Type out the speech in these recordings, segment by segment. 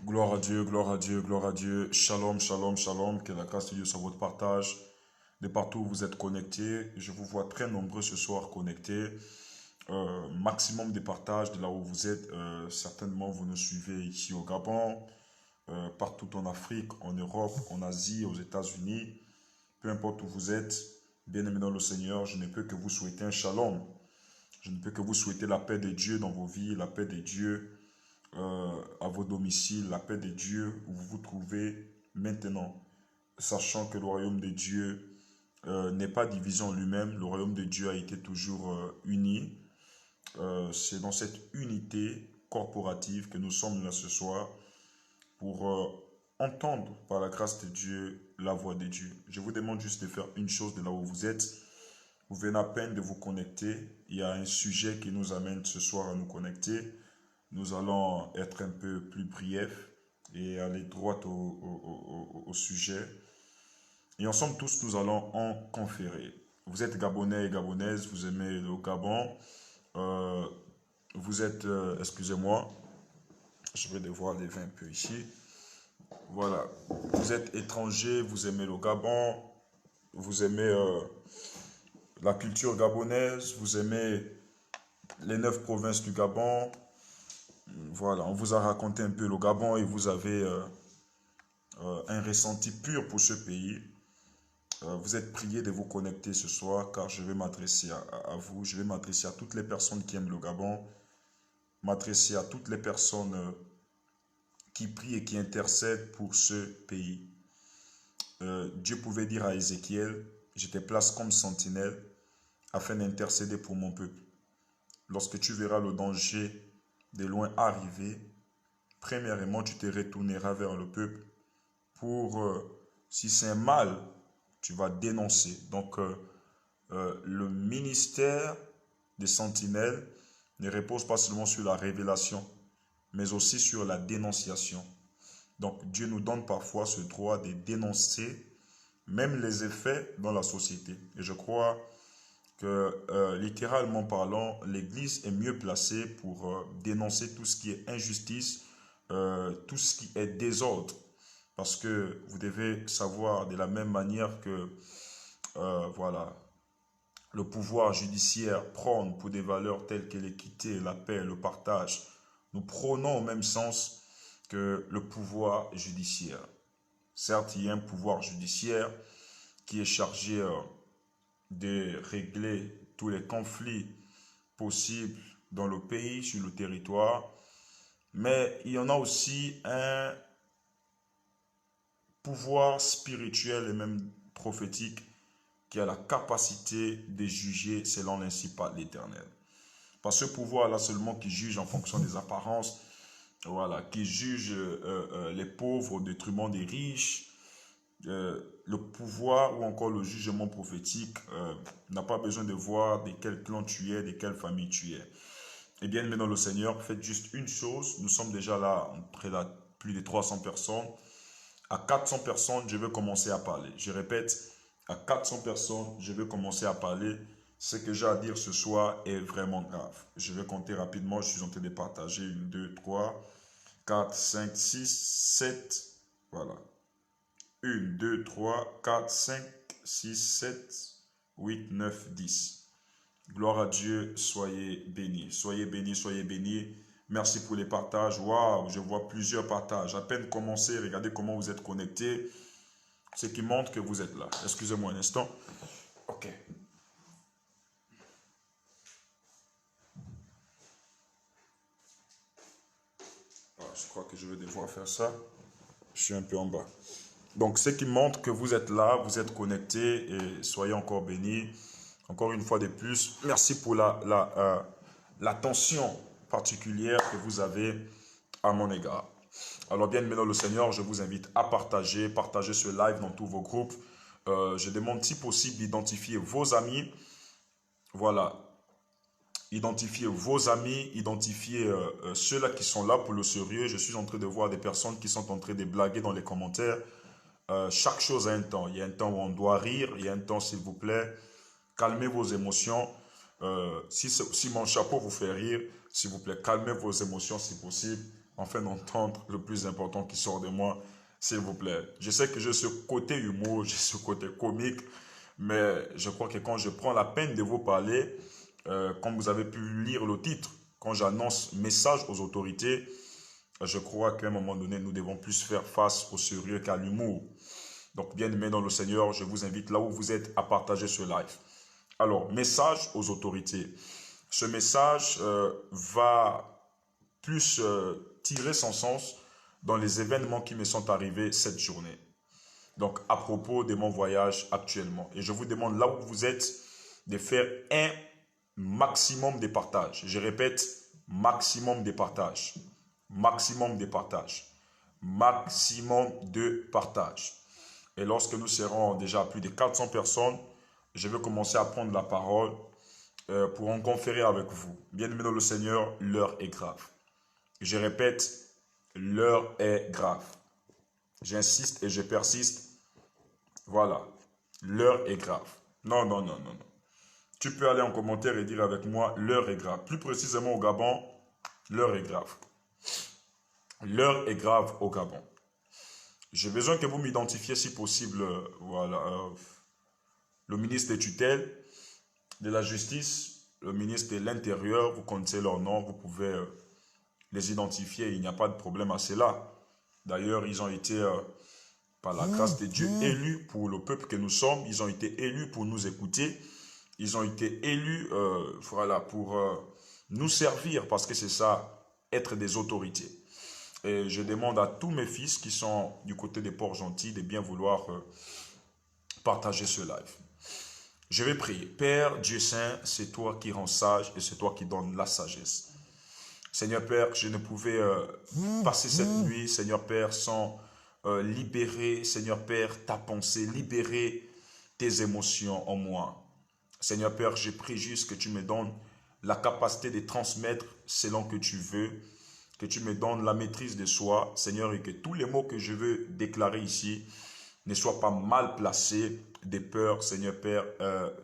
Gloire à Dieu, gloire à Dieu, gloire à Dieu. Shalom, shalom, shalom. Que la grâce de Dieu soit votre partage. De partout où vous êtes connectés, je vous vois très nombreux ce soir connectés. Maximum de partage de là où vous êtes. Certainement, vous nous suivez ici au Gabon, partout en Afrique, en Europe, en Asie, aux États-Unis. Peu importe où vous êtes, bien-aimés dans le Seigneur, je ne peux que vous souhaiter un shalom. Je ne peux que vous souhaiter la paix de Dieu dans vos vies, la paix de Dieu à vos domiciles, la paix de Dieu où vous vous trouvez maintenant, sachant que le royaume de Dieu n'est pas divisé en lui-même, le royaume de Dieu a été toujours uni. C'est dans cette unité corporative que nous sommes là ce soir pour entendre par la grâce de Dieu la voix de Dieu. Je vous demande juste de faire une chose de là où vous êtes. Vous venez à peine de vous connecter. Il y a un sujet qui nous amène ce soir à nous connecter. Nous allons être un peu plus briefs et aller droit au sujet. Et ensemble tous, nous allons en conférer. Vous êtes Gabonais et Gabonaises, vous aimez le Gabon. Vous êtes, excusez-moi, je vais devoir lever un peu ici. Voilà, vous êtes étranger, vous aimez le Gabon, vous aimez la culture gabonaise, vous aimez les 9 provinces du Gabon. Voilà, on vous a raconté un peu le Gabon et vous avez un ressenti pur pour ce pays. Vous êtes priés de vous connecter ce soir car je vais m'adresser à vous. Je vais m'adresser à toutes les personnes qui aiment le Gabon, m'adresser à toutes les personnes qui prient et qui intercèdent pour ce pays. Dieu pouvait dire à Ézéchiel, je te place comme sentinelle afin d'intercéder pour mon peuple. Lorsque tu verras le danger de loin arriver, premièrement, tu te retourneras vers le peuple pour, si c'est un mal, tu vas dénoncer. Donc, le ministère des sentinelles ne repose pas seulement sur la révélation, mais aussi sur la dénonciation. Donc, Dieu nous donne parfois ce droit de dénoncer même les effets dans la société. Et je crois que, littéralement parlant, l'Église est mieux placée pour dénoncer tout ce qui est injustice, tout ce qui est désordre. Parce que vous devez savoir de la même manière que, voilà, le pouvoir judiciaire prône pour des valeurs telles que l'équité, la paix, le partage. Nous prônons au même sens que le pouvoir judiciaire. Certes, il y a un pouvoir judiciaire qui est chargé de régler tous les conflits possibles dans le pays, sur le territoire, mais il y en a aussi un pouvoir spirituel et même prophétique qui a la capacité de juger selon l'ainsi par l'Éternel. Pas ce pouvoir-là seulement qui juge en fonction des apparences, voilà, qui juge les pauvres au détriment des riches. Le pouvoir ou encore le jugement prophétique n'a pas besoin de voir de quel clan tu es, de quelle famille tu es. Et bien, maintenant le Seigneur, faites juste une chose. Nous sommes déjà là, près de plus de 300 personnes. À 400 personnes, je vais commencer à parler. Je répète, à 400 personnes, je vais commencer à parler. Ce que j'ai à dire ce soir est vraiment grave. Je vais compter rapidement. Je suis en train de partager. 1, 2, 3, 4, 5, 6, 7. Voilà. 1, 2, 3, 4, 5, 6, 7, 8, 9, 10. Gloire à Dieu, soyez bénis. Soyez bénis, soyez bénis. Merci pour les partages. Waouh, je vois plusieurs partages. À peine commencé, regardez comment vous êtes connectés. Ce qui montre que vous êtes là. Excusez-moi un instant. Ok. Je crois que je vais devoir faire ça. Je suis un peu en bas. Donc, ce qui montre que vous êtes là, vous êtes connectés et soyez encore bénis. Encore une fois de plus, merci pour l'attention particulière que vous avez à mon égard. Alors, bien aimé dans le Seigneur, je vous invite à partager ce live dans tous vos groupes. Je demande si possible d'identifier vos amis. Voilà. Identifiez vos amis, identifiez ceux-là qui sont là pour le sérieux. Je suis en train de voir des personnes qui sont en train de blaguer dans les commentaires. Chaque chose a un temps. Il y a un temps où on doit rire. Il y a un temps, s'il vous plaît, calmez vos émotions. Si mon chapeau vous fait rire, s'il vous plaît, calmez vos émotions si possible, afin d'entendre le plus important qui sort de moi, s'il vous plaît. Je sais que j'ai ce côté humour, j'ai ce côté comique, mais je crois que quand je prends la peine de vous parler, comme vous avez pu lire le titre, quand j'annonce message aux autorités, je crois qu'à un moment donné, nous devons plus faire face au sérieux qu'à l'humour. Donc, bien aimé dans le Seigneur, je vous invite là où vous êtes à partager ce live. Alors, message aux autorités. Ce message va plus tirer son sens dans les événements qui me sont arrivés cette journée. Donc, à propos de mon voyage actuellement. Et je vous demande là où vous êtes de faire un maximum de partages. Je répète, maximum de partages. Maximum de partages. Maximum de partages. Et lorsque nous serons déjà à plus de 400 personnes, je vais commencer à prendre la parole pour en conférer avec vous. Bien-aimés dans le Seigneur, l'heure est grave. Je répète, l'heure est grave. J'insiste et je persiste. Voilà, l'heure est grave. Non, non, non, non, non. Tu peux aller en commentaire et dire avec moi, l'heure est grave. Plus précisément au Gabon, l'heure est grave. L'heure est grave au Gabon. J'ai besoin que vous m'identifiez si possible, voilà, le ministre des tutelles, de la justice, le ministre de l'Intérieur, vous connaissez leur nom, vous pouvez les identifier, il n'y a pas de problème à cela. D'ailleurs, ils ont été, par la grâce de Dieu, élus pour le peuple que nous sommes, ils ont été élus pour nous écouter, ils ont été élus voilà, pour nous servir, parce que c'est ça, être des autorités. Et je demande à tous mes fils qui sont du côté des Port-Gentil de bien vouloir partager ce live. Je vais prier. Père Dieu Saint, c'est toi qui rends sage et c'est toi qui donnes la sagesse. Seigneur Père, je ne pouvais passer cette nuit, Seigneur Père, sans libérer, Seigneur Père, ta pensée, libérer tes émotions en moi. Seigneur Père, je prie juste que tu me donnes la capacité de transmettre selon que tu veux, que tu me donnes la maîtrise de soi, Seigneur, et que tous les mots que je veux déclarer ici ne soient pas mal placés, des peurs, Seigneur Père,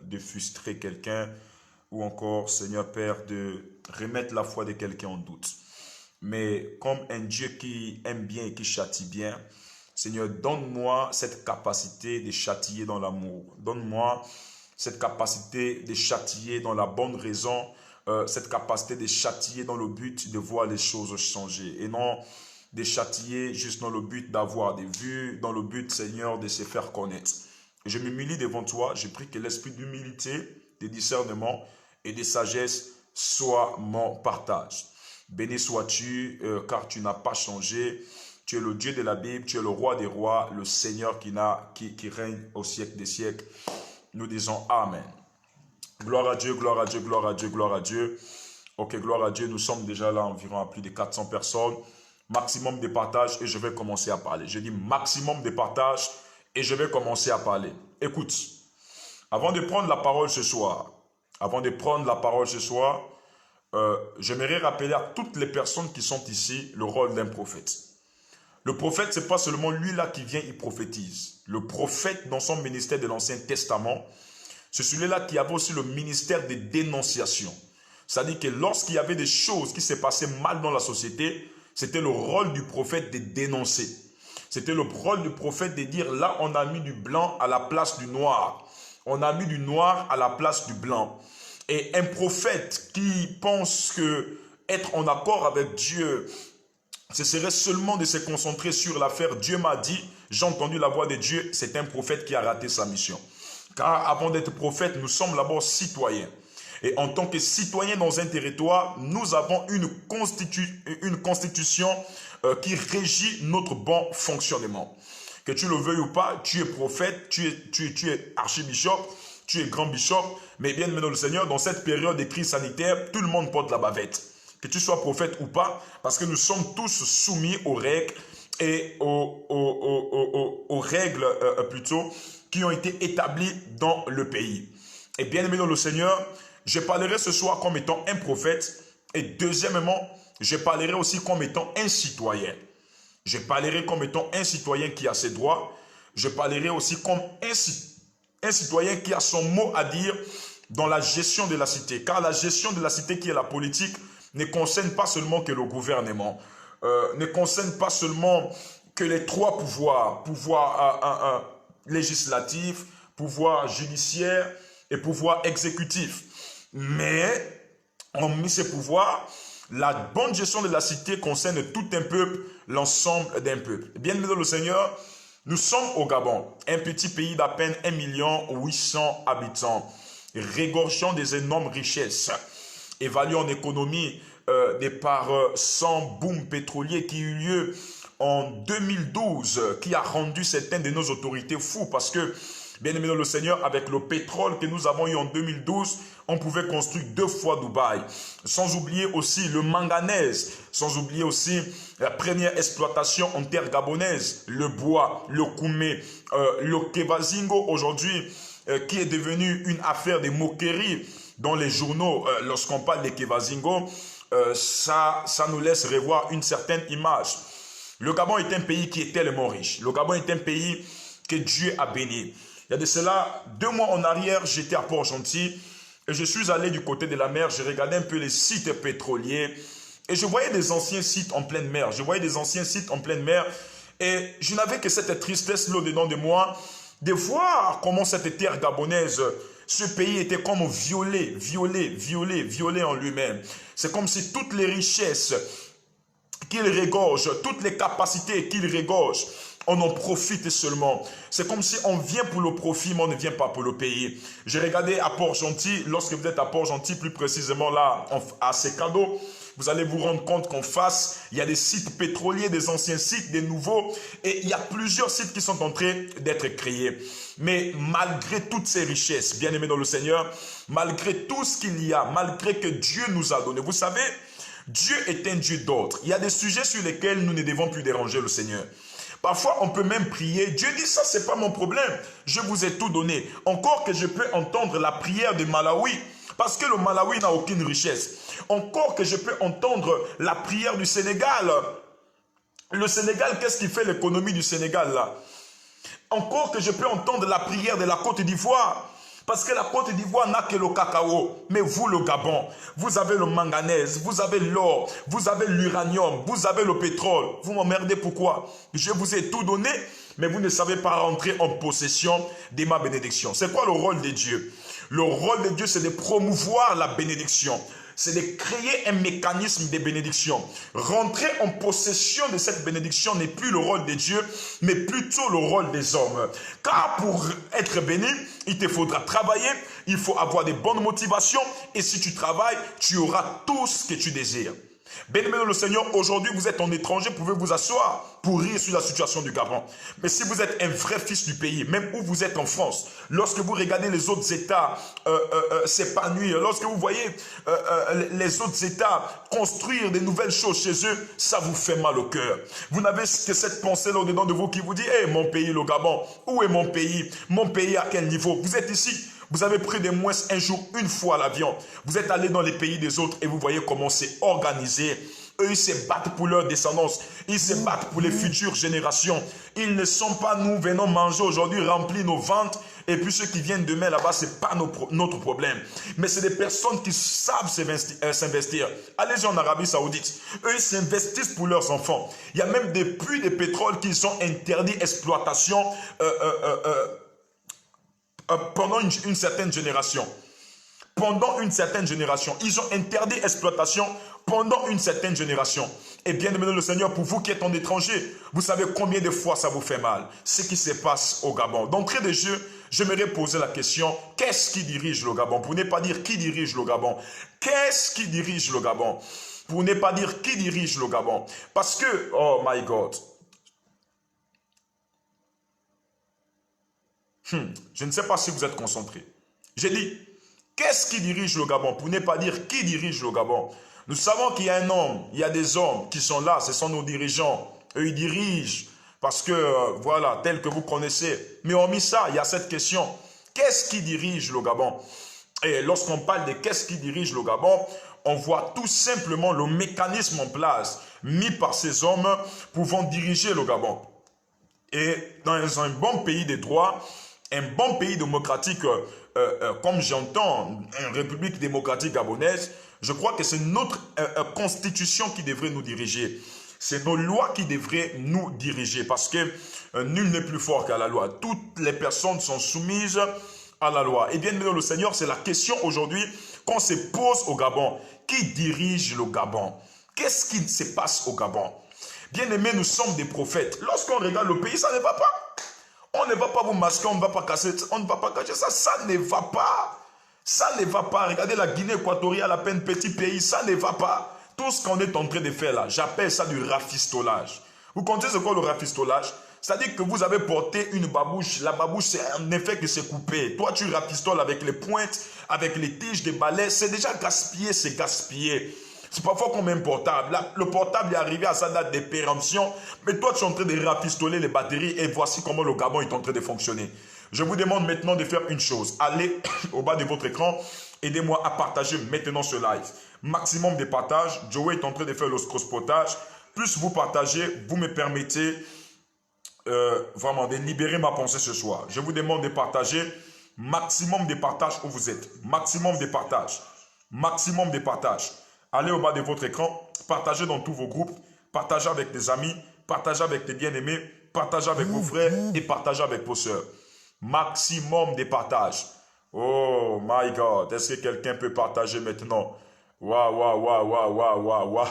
de frustrer quelqu'un, ou encore, Seigneur Père, de remettre la foi de quelqu'un en doute. Mais comme un Dieu qui aime bien et qui châtie bien, Seigneur, donne-moi cette capacité de châtier dans l'amour. Donne-moi cette capacité de châtier dans la bonne raison, cette capacité de châtier dans le but de voir les choses changer. Et non de châtier juste dans le but d'avoir des vues, dans le but, Seigneur, de se faire connaître. Je m'humilie devant toi, je prie que l'esprit d'humilité, de discernement et de sagesse soit mon partage. Béni sois-tu, car tu n'as pas changé. Tu es le Dieu de la Bible, tu es le roi des rois, le Seigneur qui règne au siècle des siècles. Nous disons Amen. Gloire à Dieu, gloire à Dieu, gloire à Dieu, gloire à Dieu. Ok, gloire à Dieu, nous sommes déjà là environ à plus de 400 personnes. Maximum de partage et je vais commencer à parler. Je dis maximum de partage et je vais commencer à parler. Écoute, avant de prendre la parole ce soir, j'aimerais rappeler à toutes les personnes qui sont ici le rôle d'un prophète. Le prophète, ce n'est pas seulement lui là qui vient, il prophétise. Le prophète, dans son ministère de l'Ancien Testament, c'est celui-là qui avait aussi le ministère de dénonciation. C'est-à-dire que lorsqu'il y avait des choses qui se passaient mal dans la société, c'était le rôle du prophète de dénoncer. C'était le rôle du prophète de dire, là, on a mis du blanc à la place du noir. On a mis du noir à la place du blanc. Et un prophète qui pense que être en accord avec Dieu, ce serait seulement de se concentrer sur l'affaire. Dieu m'a dit, j'ai entendu la voix de Dieu, c'est un prophète qui a raté sa mission. Car avant d'être prophète, nous sommes d'abord citoyens. Et en tant que citoyens dans un territoire, nous avons une constitution qui régit notre bon fonctionnement. Que tu le veuilles ou pas, tu es prophète, tu es archibishop, tu es grand bishop, mais bien aimé dans le Seigneur, dans cette période de crise sanitaire, tout le monde porte la bavette. Que tu sois prophète ou pas, parce que nous sommes tous soumis aux règles et aux règles plutôt qui ont été établies dans le pays. Et bien aimé dans le Seigneur, je parlerai ce soir comme étant un prophète et deuxièmement, je parlerai aussi comme étant un citoyen. Je parlerai comme étant un citoyen qui a ses droits. Je parlerai aussi comme un citoyen qui a son mot à dire dans la gestion de la cité. Car la gestion de la cité qui est la politique ne concerne pas seulement que le gouvernement, ne concerne pas seulement que les trois pouvoirs, pouvoir législatif, pouvoir judiciaire et pouvoir exécutif. Mais, hormis ces pouvoirs, la bonne gestion de la cité concerne tout un peuple, l'ensemble d'un peuple. Bien aimé dans le Seigneur, nous sommes au Gabon, un petit pays d'à peine 1 800 000 habitants, regorgeant des énormes richesses, évalué en économie de par 100 booms pétroliers qui eut lieu en 2012, qui a rendu certaines de nos autorités fous parce que, bien aimé dans le Seigneur, avec le pétrole que nous avons eu en 2012, on pouvait construire 2 fois Dubaï. Sans oublier aussi le manganèse, sans oublier aussi la première exploitation en terre gabonaise, le bois, le koumé, le kevazingo aujourd'hui, qui est devenu une affaire de moquerie dans les journaux. Lorsqu'on parle de kevazingo, ça nous laisse revoir une certaine image. Le Gabon est un pays qui est tellement riche. Le Gabon est un pays que Dieu a béni. Il y a de cela 2 mois en arrière, j'étais à Port-Gentil et je suis allé du côté de la mer. Je regardais un peu les sites pétroliers et je voyais des anciens sites en pleine mer. Je voyais des anciens sites en pleine mer et je n'avais que cette tristesse-là au-dedans de moi de voir comment cette terre gabonaise, ce pays était comme violé en lui-même. C'est comme si toutes les richesses qu'il regorge, toutes les capacités qu'il regorge, on en profite seulement. C'est comme si on vient pour le profit, mais on ne vient pas pour le pays. J'ai regardé à Port-Gentil, lorsque vous êtes à Port-Gentil, plus précisément là, à Secado, vous allez vous rendre compte qu'en face, il y a des sites pétroliers, des anciens sites, des nouveaux, et il y a plusieurs sites qui sont en train d'être créés. Mais malgré toutes ces richesses, bien aimés dans le Seigneur, malgré tout ce qu'il y a, malgré que Dieu nous a donné, vous savez, Dieu est un Dieu d'ordre. Il y a des sujets sur lesquels nous ne devons plus déranger le Seigneur. Parfois, on peut même prier. Dieu dit, ça, c'est pas mon problème. Je vous ai tout donné. Encore que je peux entendre la prière de Malawi, parce que le Malawi n'a aucune richesse. Encore que je peux entendre la prière du Sénégal. Le Sénégal, qu'est-ce qui fait l'économie du Sénégal là? Encore que je peux entendre la prière de la Côte d'Ivoire. Parce que la Côte d'Ivoire n'a que le cacao. Mais vous, le Gabon, vous avez le manganèse, vous avez l'or, vous avez l'uranium, vous avez le pétrole. Vous m'emmerdez pourquoi? Je vous ai tout donné, mais vous ne savez pas rentrer en possession de ma bénédiction. C'est quoi le rôle de Dieu? Le rôle de Dieu, c'est de promouvoir la bénédiction. C'est de créer un mécanisme de bénédiction. Rentrer en possession de cette bénédiction n'est plus le rôle de Dieu, mais plutôt le rôle des hommes. Car pour être béni, il te faudra travailler, il faut avoir des bonnes motivations, et si tu travailles, tu auras tout ce que tu désires. Bien-aimé dans le Seigneur, aujourd'hui vous êtes en étranger, vous pouvez vous asseoir pour rire sur la situation du Gabon. Mais si vous êtes un vrai fils du pays, même où vous êtes en France, lorsque vous regardez les autres États s'épanouir, lorsque vous voyez les autres États construire de nouvelles choses chez eux, ça vous fait mal au cœur. Vous n'avez que cette pensée-là au-dedans de vous qui vous dit, hey, mon pays, le Gabon, où est mon pays? Mon pays à quel niveau? Vous êtes ici. Vous avez pris de moins un jour, une fois l'avion. Vous êtes allé dans les pays des autres et vous voyez comment c'est organisé Eux, ils se battent pour leur descendance. Ils se battent pour les futures générations. Ils ne sont pas nous venons manger aujourd'hui, remplir nos ventres. Et puis ceux qui viennent demain là-bas, ce n'est pas notre problème. Mais c'est des personnes qui savent s'investir. Allez-y en Arabie Saoudite. Eux, ils s'investissent pour leurs enfants. Il y a même des puits de pétrole qui sont interdits d'exploitation pendant une certaine génération. Pendant une certaine génération. Ils ont interdit l'exploitation pendant une certaine génération. Et bien aimé le Seigneur, pour vous qui êtes en étranger, vous savez combien de fois ça vous fait mal. Ce qui se passe au Gabon. D'entrée de jeu, j'aimerais poser la question, qu'est-ce qui dirige le Gabon? Pour ne pas dire qui dirige le Gabon. Qu'est-ce qui dirige le Gabon? Pour ne pas dire qui dirige le Gabon. Parce que, oh my God. Je ne sais pas si vous êtes concentrés. J'ai dit, qu'est-ce qui dirige le Gabon? Pour ne pas dire qui dirige le Gabon. Nous savons qu'il y a un homme, il y a des hommes qui sont là, ce sont nos dirigeants. Eux, ils dirigent parce que, voilà, tel que vous connaissez. Mais hormis ça, il y a cette question. Qu'est-ce qui dirige le Gabon? Et lorsqu'on parle de qu'est-ce qui dirige le Gabon, on voit tout simplement le mécanisme en place mis par ces hommes pouvant diriger le Gabon. Et dans un bon pays de droit, un bon pays démocratique, comme j'entends, une république démocratique gabonaise, je crois que c'est notre constitution qui devrait nous diriger. C'est nos lois qui devraient nous diriger parce que nul n'est plus fort qu'à la loi. Toutes les personnes sont soumises à la loi. Et bien aimé le Seigneur, c'est la question aujourd'hui qu'on se pose au Gabon. Qui dirige le Gabon? Qu'est-ce qui se passe au Gabon? Bien aimé, nous sommes des prophètes. Lorsqu'on regarde le pays, ça ne va pas. On ne va pas vous masquer, on ne va pas casser, on ne va pas cacher ça. Ça ne va pas. Ça ne va pas. Regardez la Guinée équatoriale, à peine petit pays, ça ne va pas. Tout ce qu'on est en train de faire là, j'appelle ça du rafistolage. Vous comprenez ce qu'est le rafistolage? C'est-à-dire que vous avez porté une babouche. La babouche, c'est un effet que c'est coupé. Toi, tu rafistoles avec les pointes, avec les tiges des balais. C'est déjà gaspillé, c'est gaspillé. C'est parfois comme un portable. Là, le portable est arrivé à sa date de péremption, mais toi, tu es en train de rafistoler les batteries et voici comment le Gabon est en train de fonctionner. Je vous demande maintenant de faire une chose. Allez au bas de votre écran, aidez-moi à partager maintenant ce live. Maximum de partage. Joey est en train de faire le cross-potage. Plus vous partagez, vous me permettez vraiment de libérer ma pensée ce soir. Je vous demande de partager. Maximum de partage où vous êtes. Maximum de partage. Maximum de partage. Allez au bas de votre écran, partagez dans tous vos groupes, partagez avec des amis, partagez avec des bien-aimés, partagez avec vos frères et partagez avec vos soeurs. Maximum de partage. Oh my God, est-ce que quelqu'un peut partager maintenant? Waouh, waouh, waouh, waouh, waouh, waouh,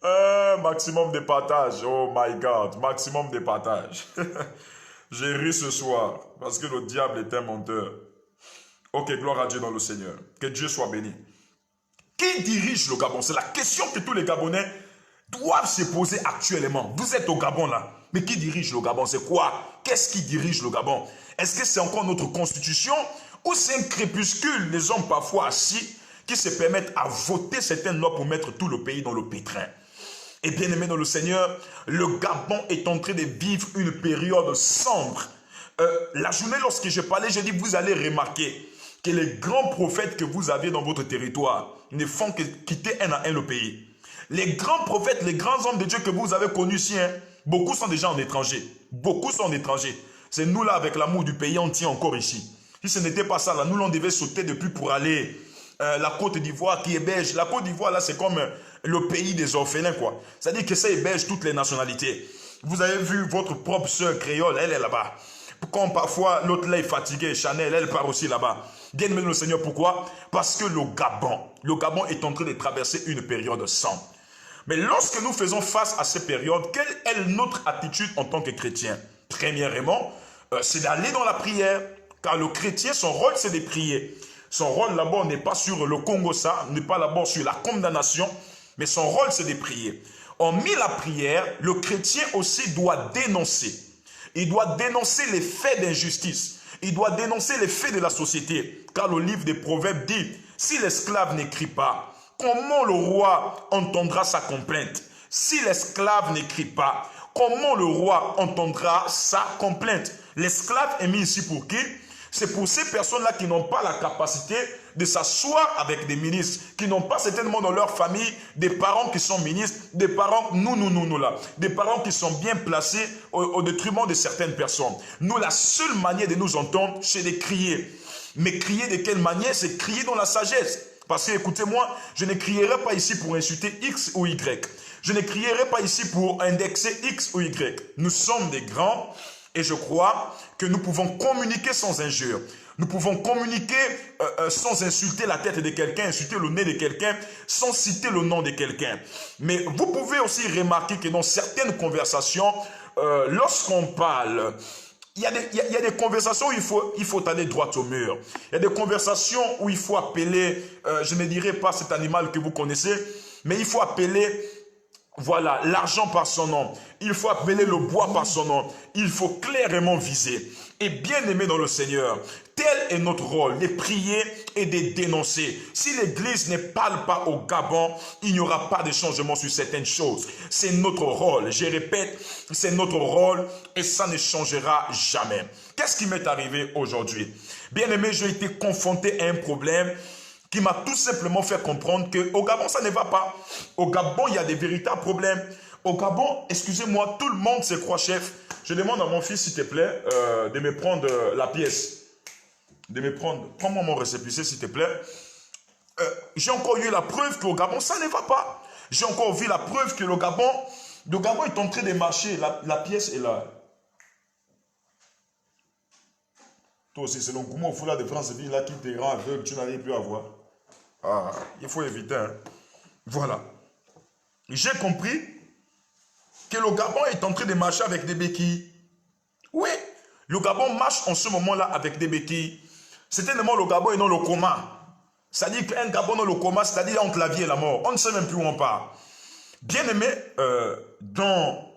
waouh. Maximum de partage. Oh my God, maximum de partage. J'ai ri ce soir parce que le diable est un menteur. Ok, gloire à Dieu dans le Seigneur. Que Dieu soit béni. Qui dirige le Gabon? C'est la question que tous les Gabonais doivent se poser actuellement. Vous êtes au Gabon là, mais qui dirige le Gabon? C'est quoi? Qu'est-ce qui dirige le Gabon? Est-ce que c'est encore notre constitution ou c'est un crépuscule, les hommes parfois assis, qui se permettent à voter certaines lois pour mettre tout le pays dans le pétrin? Et bien aimé dans le Seigneur, le Gabon est en train de vivre une période sombre. La journée, lorsque je parlais, j'ai dit, vous allez remarquer que les grands prophètes que vous avez dans votre territoire ne font que quitter un à un le pays. Les grands prophètes, les grands hommes de Dieu que vous avez connus ici, hein, beaucoup sont déjà en étranger. Beaucoup sont en étranger. C'est nous là, avec l'amour du pays, on tient encore ici. Si ce n'était pas ça, là, nous, on devait sauter depuis pour aller la Côte d'Ivoire qui héberge. La Côte d'Ivoire, là, c'est comme le pays des orphelins, quoi. C'est-à-dire que ça héberge toutes les nationalités. Vous avez vu votre propre sœur créole, elle est là-bas. Quand parfois l'autre là est fatigué, Chanel, elle part aussi là-bas. Bien aimé le Seigneur, pourquoi? Parce que le Gabon est en train de traverser une période sombre. Mais lorsque nous faisons face à ces périodes, quelle est notre attitude en tant que chrétien? Premièrement, c'est d'aller dans la prière, car le chrétien, son rôle, c'est de prier. Son rôle là-bas n'est pas sur le Congo, ça, n'est pas là-bas sur la condamnation, mais son rôle, c'est de prier. Hormis la prière, le chrétien aussi doit dénoncer. Il doit dénoncer les faits d'injustice. Il doit dénoncer les faits de la société. Car le livre des Proverbes dit, si l'esclave n'écrit pas, comment le roi entendra sa complainte? Si l'esclave n'écrit pas, comment le roi entendra sa complainte? L'esclave est mis ici pour qui? C'est pour ces personnes-là qui n'ont pas la capacité de s'asseoir avec des ministres qui n'ont pas certainement dans leur famille des parents qui sont ministres, des parents, nous là, des parents qui sont bien placés au détriment de certaines personnes. Nous, la seule manière de nous entendre, c'est de crier. Mais crier de quelle manière? C'est crier dans la sagesse. Parce que, écoutez-moi, je ne crierai pas ici pour insulter X ou Y. Je ne crierai pas ici pour indexer X ou Y. Nous sommes des grands et je crois que nous pouvons communiquer sans injure. Nous pouvons communiquer sans insulter la tête de quelqu'un, insulter le nez de quelqu'un, sans citer le nom de quelqu'un. Mais vous pouvez aussi remarquer que dans certaines conversations, lorsqu'on parle, il y a des conversations où il faut aller droit au mur. Il y a des conversations où il faut appeler, je ne dirais pas cet animal que vous connaissez, mais il faut appeler, voilà, l'argent par son nom. Il faut appeler le bois par son nom. Il faut clairement viser. Et bien aimé dans le Seigneur, tel est notre rôle, de prier et de dénoncer. Si l'Église ne parle pas au Gabon, il n'y aura pas de changement sur certaines choses. C'est notre rôle, je répète, c'est notre rôle et ça ne changera jamais. Qu'est-ce qui m'est arrivé aujourd'hui? Bien aimé, j'ai été confronté à un problème qui m'a tout simplement fait comprendre qu'au Gabon, ça ne va pas. Au Gabon, il y a des véritables problèmes. Au Gabon, excusez-moi, tout le monde se croit chef. Je demande à mon fils, s'il te plaît, de me prendre la pièce. Prends-moi mon récépissé, s'il te plaît. J'ai encore eu la preuve qu'au Gabon, ça ne va pas. J'ai encore vu la preuve que le Gabon est en train de marcher. La pièce est là. Toi aussi, c'est le gourmand au foulard de France, là qui te rend aveugle, tu n'arrives plus à voir. Ah, il faut éviter. Hein. Voilà. J'ai compris que le Gabon est en train de marcher avec des béquilles. Oui, le Gabon marche en ce moment-là avec des béquilles. C'est tellement le Gabon et non le coma. C'est-à-dire qu'un Gabon dans le coma, c'est-à-dire entre la vie et la mort. On ne sait même plus où on part. Bien aimé, dans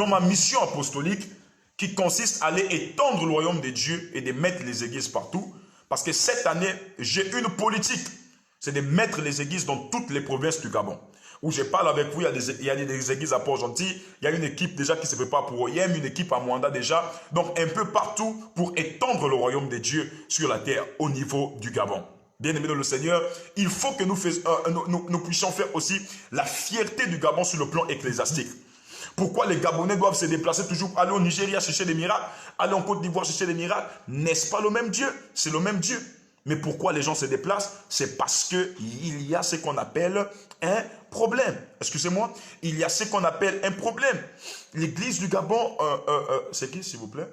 ma mission apostolique, qui consiste à aller étendre le royaume de Dieu et de mettre les églises partout, parce que cette année, j'ai une politique, c'est de mettre les églises dans toutes les provinces du Gabon. Où je parle avec vous, il y a des églises à Port-Gentil, il y a une équipe déjà qui se prépare pour Oyem, une équipe à Mwanda déjà, donc un peu partout pour étendre le royaume de Dieu sur la terre au niveau du Gabon. Bien aimé dans le Seigneur, il faut que nous puissions faire aussi la fierté du Gabon sur le plan ecclésiastique. Pourquoi les Gabonais doivent se déplacer toujours, aller au Nigeria chercher des miracles, aller en Côte d'Ivoire chercher des miracles? N'est-ce pas le même Dieu? C'est le même Dieu. Mais pourquoi les gens se déplacent? C'est parce qu'il y a ce qu'on appelle un problème. Excusez-moi, il y a ce qu'on appelle un problème. L'église du Gabon, c'est qui s'il vous plaît?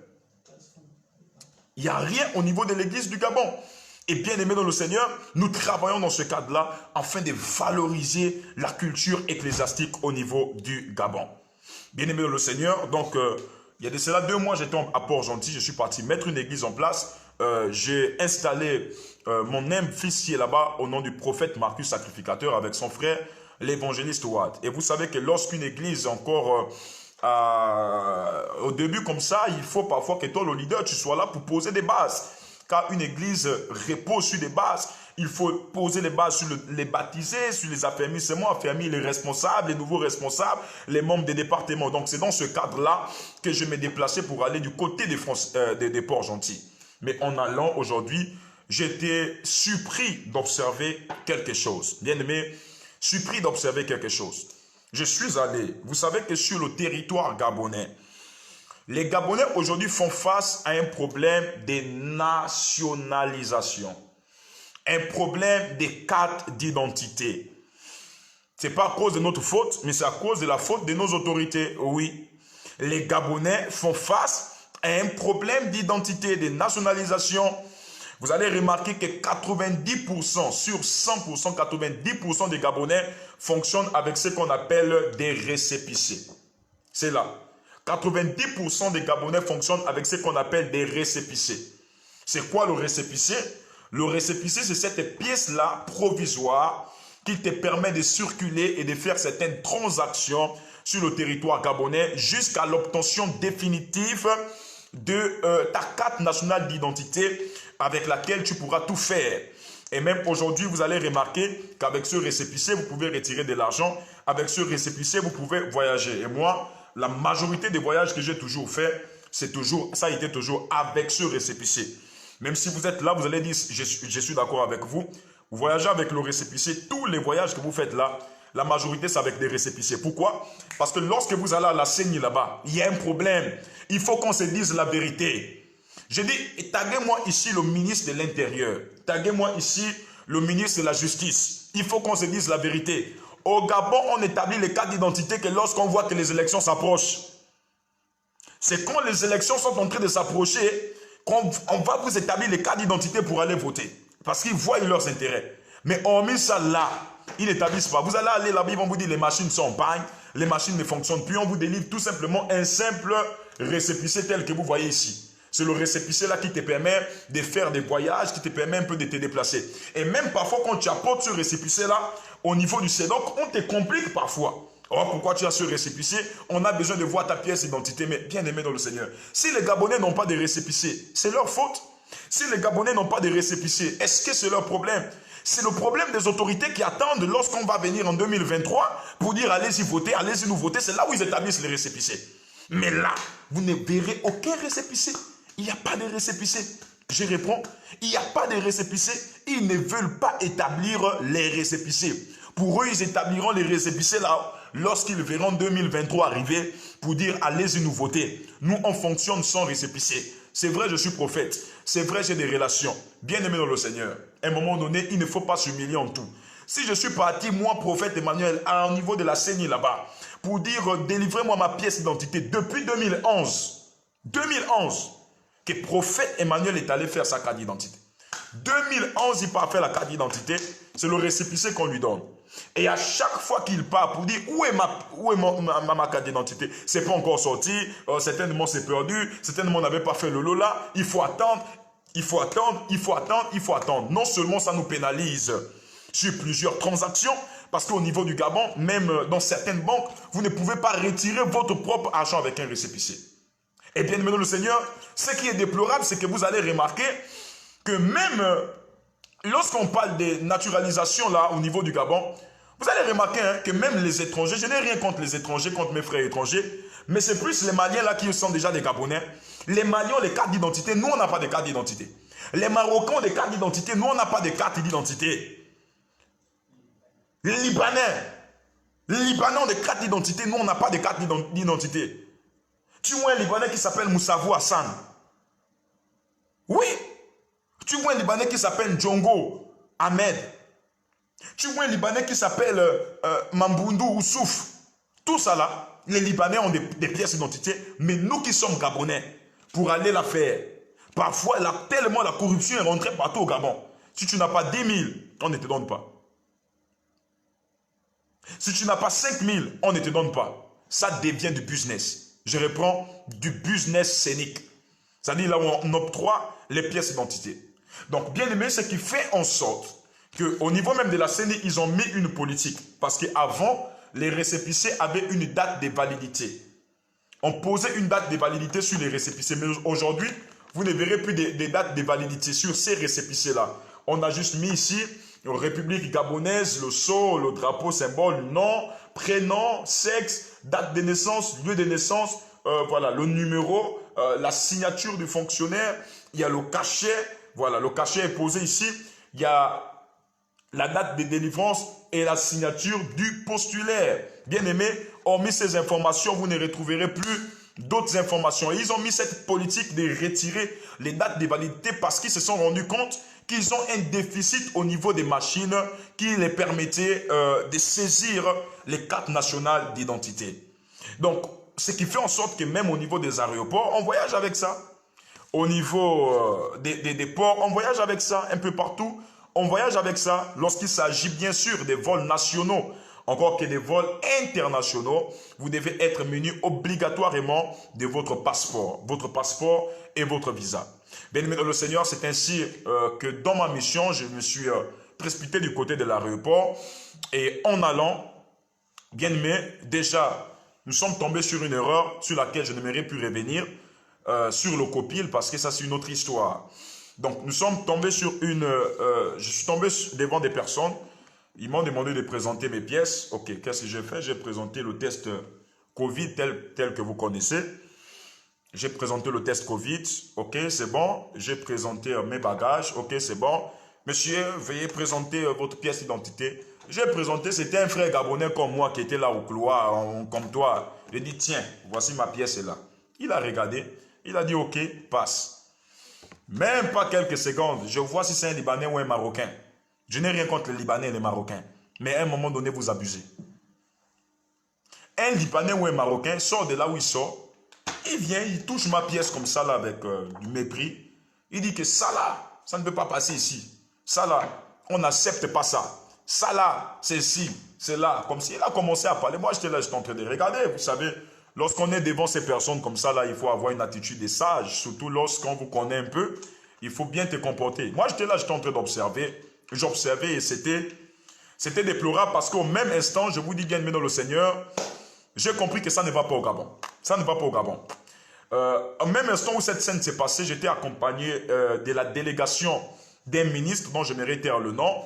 Il n'y a rien au niveau de l'église du Gabon. Et bien aimé dans le Seigneur, nous travaillons dans ce cadre-là afin de valoriser la culture ecclésiastique au niveau du Gabon. Bien aimé dans le Seigneur, donc il y a de cela 2 mois, j'étais à Port-Gentil, je suis parti mettre une église en place. J'ai installé mon humble fils qui est là-bas au nom du prophète Marcus Sacrificateur avec son frère, l'évangéliste Ouad. Et vous savez que lorsqu'une église encore au début comme ça, il faut parfois que toi, le leader, tu sois là pour poser des bases. Car une église repose sur des bases. Il faut poser les bases sur les baptisés, sur les affermissements, affermir les responsables, les nouveaux responsables, les membres des départements. Donc c'est dans ce cadre-là que je me déplaçais pour aller du côté des Port-Gentil. Mais en allant aujourd'hui, j'étais surpris d'observer quelque chose. Bien aimé, surpris d'observer quelque chose. Je suis allé, vous savez que sur le territoire gabonais, les Gabonais aujourd'hui font face à un problème de nationalisation. Un problème des cartes d'identité. Ce n'est pas à cause de notre faute, mais c'est à cause de la faute de nos autorités. Oui, les Gabonais font face à un problème d'identité, de nationalisation. Vous allez remarquer que 90% sur 100%, 90% des Gabonais fonctionnent avec ce qu'on appelle des récépissés. C'est là. 90% des Gabonais fonctionnent avec ce qu'on appelle des récépissés. C'est quoi le récépissé? Le récépissé, c'est cette pièce-là provisoire qui te permet de circuler et de faire certaines transactions sur le territoire gabonais jusqu'à l'obtention définitive de ta carte nationale d'identité avec laquelle tu pourras tout faire. Et même aujourd'hui, vous allez remarquer qu'avec ce récépissé, vous pouvez retirer de l'argent. Avec ce récépissé, vous pouvez voyager. Et moi, la majorité des voyages que j'ai toujours fait, ça a été toujours avec ce récépissé. Même si vous êtes là, vous allez dire, je suis d'accord avec vous. Vous voyagez avec le récépissé. Tous les voyages que vous faites là, la majorité, c'est avec des récépissés. Pourquoi? Parce que lorsque vous allez à la CENI là-bas, il y a un problème. Il faut qu'on se dise la vérité. Je dis, taguez-moi ici le ministre de l'Intérieur. Taguez-moi ici le ministre de la Justice. Il faut qu'on se dise la vérité. Au Gabon, on établit les cartes d'identité que lorsqu'on voit que les élections s'approchent. C'est quand les élections sont en train de s'approcher qu'on va vous établir les cartes d'identité pour aller voter. Parce qu'ils voient leurs intérêts. Mais hormis ça là, ils n'établissent pas. Vous allez aller là-bas, ils vont vous dire les machines sont en panne, les machines ne fonctionnent plus. On vous délivre tout simplement un simple récépissé tel que vous voyez ici. C'est le récépissé là qui te permet de faire des voyages, qui te permet un peu de te déplacer. Et même parfois quand tu apportes ce récépissé là, au niveau du CEDOC, on te complique parfois. Or, pourquoi tu as ce récépissé? On a besoin de voir ta pièce d'identité, mais bien aimé dans le Seigneur. Si les Gabonais n'ont pas de récépissé, c'est leur faute. Si les Gabonais n'ont pas de récépissé, est-ce que c'est leur problème? C'est le problème des autorités qui attendent lorsqu'on va venir en 2023 pour dire allez-y voter, allez-y nous voter. C'est là où ils établissent les récépissés. Mais là, vous ne verrez aucun récépissé. Il n'y a pas de récépissé. Je réponds, il n'y a pas de récépissé. Ils ne veulent pas établir les récépissés. Pour eux, ils établiront les récépissés là lorsqu'ils verront 2023 arriver pour dire allez-y nous voter. Nous, on fonctionne sans récépissé. C'est vrai, je suis prophète. C'est vrai, j'ai des relations. Bien aimé dans le Seigneur. À un moment donné, il ne faut pas s'humilier en tout. Si je suis parti, moi, prophète Emmanuel, à un niveau de la CENI là-bas, pour dire délivrez-moi ma pièce d'identité depuis 2011. 2011, que prophète Emmanuel est allé faire sa carte d'identité. 2011, il part faire la carte d'identité. C'est le récépissé qu'on lui donne. Et à chaque fois qu'il part pour dire où est ma carte d'identité, c'est pas encore sorti, certainement c'est perdu, certainement on n'avait pas fait le Lola, il faut attendre, il faut attendre, il faut attendre, il faut attendre. Non seulement ça nous pénalise sur plusieurs transactions, parce qu'au niveau du Gabon, même dans certaines banques, vous ne pouvez pas retirer votre propre argent avec un récépissé. Et bien maintenant le Seigneur, ce qui est déplorable, c'est que vous allez remarquer que même lorsqu'on parle de naturalisation là au niveau du Gabon, vous allez remarquer que même les étrangers, je n'ai rien contre les étrangers, contre mes frères étrangers, mais c'est plus les Maliens là qui sont déjà des Gabonais. Les Maliens ont les cartes d'identité, nous on n'a pas de carte d'identité. Les Marocains ont des cartes d'identité, nous on n'a pas de carte d'identité. Les Libanais ont des cartes d'identité, nous on n'a pas de carte d'identité. Tu vois un Libanais qui s'appelle Moussavou Hassan. Oui. Tu vois un Libanais qui s'appelle Djongo Ahmed. Tu vois un Libanais qui s'appelle Mambundu Oussouf. Tout ça là, les Libanais ont des pièces d'identité, mais nous qui sommes Gabonais, pour aller la faire, parfois tellement la corruption est rentrée partout au Gabon. Si tu n'as pas 10 000, on ne te donne pas. Si tu n'as pas 5 000, on ne te donne pas. Ça devient du business. Je reprends du business scénique. C'est-à-dire là où on octroie les pièces d'identité. Donc, bien aimé, ce qui fait en sorte qu'au niveau même de la CENI, ils ont mis une politique. Parce qu'avant, les récépissés avaient une date de validité. On posait une date de validité sur les récépissés. Mais aujourd'hui, vous ne verrez plus des dates de validité sur ces récépissés-là. On a juste mis ici, République gabonaise, le sceau, le drapeau, symbole, nom, prénom, sexe, date de naissance, lieu de naissance, voilà, le numéro, la signature du fonctionnaire, il y a le cachet, voilà, le cachet est posé ici, il y a la date de délivrance et la signature du postulaire. Bien aimé, hormis ces informations, vous ne retrouverez plus d'autres informations. Et ils ont mis cette politique de retirer les dates de validité parce qu'ils se sont rendus compte qu'ils ont un déficit au niveau des machines qui les permettait de saisir les cartes nationales d'identité. Donc, ce qui fait en sorte que même au niveau des aéroports, on voyage avec ça. Au niveau des ports, on voyage avec ça un peu partout. On voyage avec ça lorsqu'il s'agit bien sûr des vols nationaux, encore que des vols internationaux. Vous devez être muni obligatoirement de votre passeport et votre visa. Bien aimé dans le Seigneur, c'est ainsi que dans ma mission, je me suis précipité du côté de l'aéroport. Et en allant, bien aimé, déjà, nous sommes tombés sur une erreur sur laquelle je n'aimerais plus revenir, sur le copil, parce que ça c'est une autre histoire. Donc, nous sommes tombés sur je suis tombé devant des personnes. Ils m'ont demandé de présenter mes pièces. Ok, qu'est-ce que j'ai fait? J'ai présenté le test Covid tel que vous connaissez. J'ai présenté le test Covid, ok, c'est bon. J'ai présenté mes bagages, ok, c'est bon. Monsieur, veuillez présenter votre pièce d'identité. J'ai présenté, c'était un frère gabonais comme moi qui était là au couloir, comme toi. J'ai dit, tiens, voici ma pièce est là. Il a regardé, il a dit, ok, passe. Même pas quelques secondes, je vois si c'est un Libanais ou un Marocain. Je n'ai rien contre les Libanais et les Marocains. Mais à un moment donné, vous abusez. Un Libanais ou un Marocain sort de là où il sort. Il vient, il touche ma pièce comme ça là avec du mépris. Il dit que ça là, ça ne peut pas passer ici. Ça là, on n'accepte pas ça. Ça là, c'est ici, c'est là. Comme s'il a commencé à parler. Moi j'étais là, j'étais en train de regarder. Vous savez, lorsqu'on est devant ces personnes comme ça là, il faut avoir une attitude de sage. Surtout lorsqu'on vous connaît un peu, il faut bien te comporter. Moi j'étais là, j'étais en train d'observer. J'observais et c'était déplorable parce qu'au même instant, je vous dis bien aimé dans le Seigneur, j'ai compris que ça ne va pas au Gabon. Ça ne va pas au Gabon. Au même instant où cette scène s'est passée, j'étais accompagné de la délégation d'un ministre dont je mérite taire le nom,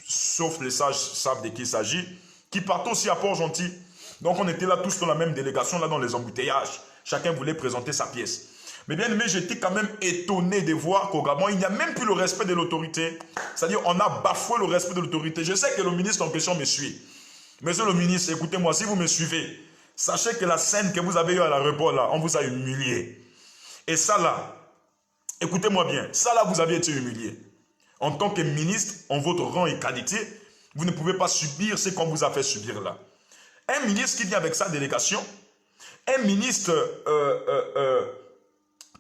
sauf les sages savent de qui il s'agit, qui partent aussi à Port-Gentil. Donc on était là tous dans la même délégation, là dans les embouteillages. Chacun voulait présenter sa pièce. Mais bien aimé, j'étais quand même étonné de voir qu'au Gabon, il n'y a même plus le respect de l'autorité. C'est-à-dire on a bafoué le respect de l'autorité. Je sais que le ministre en question me suit. Monsieur le ministre, écoutez-moi, si vous me suivez, sachez que la scène que vous avez eue à l'aéroport, là, on vous a humilié. Et ça, là, écoutez-moi bien, ça, là, vous avez été humilié. En tant que ministre, en votre rang et qualité, vous ne pouvez pas subir ce qu'on vous a fait subir là. Un ministre qui vient avec sa délégation, un ministre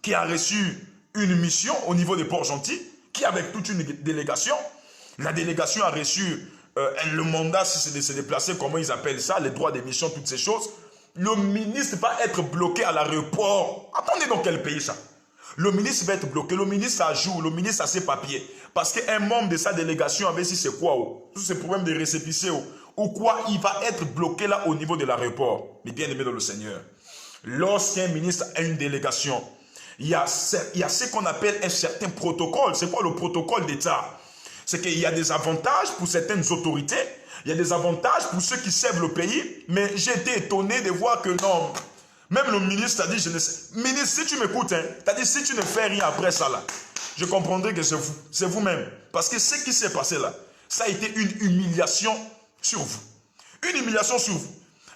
qui a reçu une mission au niveau de Port-Gentil, qui avec toute une délégation, la délégation a reçu le mandat, si c'est de se déplacer, comment ils appellent ça, les droits d'émission, toutes ces choses. Le ministre va être bloqué à l'aéroport. Attendez, dans quel pays ça? Le ministre va être bloqué, le ministre a jour, le ministre a ses papiers. Parce qu'un membre de sa délégation avait si c'est quoi, tous ces problèmes de récépissé, ou quoi, il va être bloqué là au niveau de l'aéroport. Mais bien aimé dans le Seigneur, lorsqu'un ministre a une délégation, il y a ce qu'on appelle un certain protocole. C'est quoi le protocole d'État? C'est qu'il y a des avantages pour certaines autorités, il y a des avantages pour ceux qui servent le pays, mais j'ai été étonné de voir que non, même le ministre a dit, je ne sais, ministre, si tu m'écoutes, hein, t'as dit, si tu ne fais rien après ça là, je comprendrai que c'est vous-même. Parce que ce qui s'est passé là, ça a été une humiliation sur vous. Une humiliation sur vous.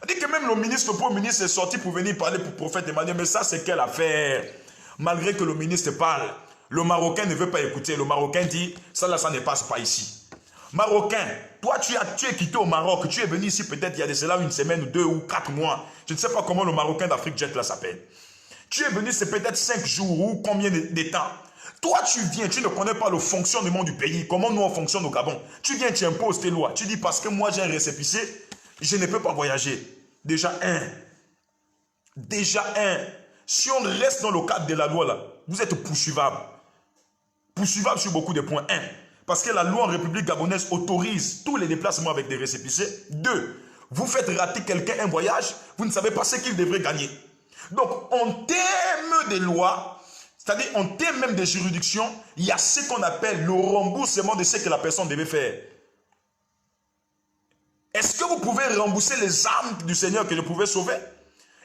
Il dit que même le ministre, le premier ministre est sorti pour venir parler pour le prophète Emmanuel, mais ça c'est quelle affaire? Malgré que le ministre parle, le Marocain ne veut pas écouter. Le Marocain dit, ça là, ça ne passe pas ici. Marocain, toi tu es quitté au Maroc, tu es venu ici peut-être il y a de cela une semaine ou 2 ou 4 mois. Je ne sais pas comment le Marocain d'Afrique Jet là s'appelle. Tu es venu c'est peut-être 5 jours ou combien de temps. Toi tu viens, tu ne connais pas le fonctionnement du pays, comment nous on fonctionne au Gabon. Tu viens, tu imposes tes lois. Tu dis parce que moi j'ai un récépissé, je ne peux pas voyager. Déjà si on reste dans le cadre de la loi là, vous êtes poursuivable. Poursuivable sur beaucoup de points. Parce que la loi en République gabonaise autorise tous les déplacements avec des récépissés. 2, vous faites rater quelqu'un un voyage, vous ne savez pas ce qu'il devrait gagner. Donc, en termes de loi, c'est-à-dire en termes même de juridiction, il y a ce qu'on appelle le remboursement de ce que la personne devait faire. Est-ce que vous pouvez rembourser les âmes du Seigneur que je pouvais sauver?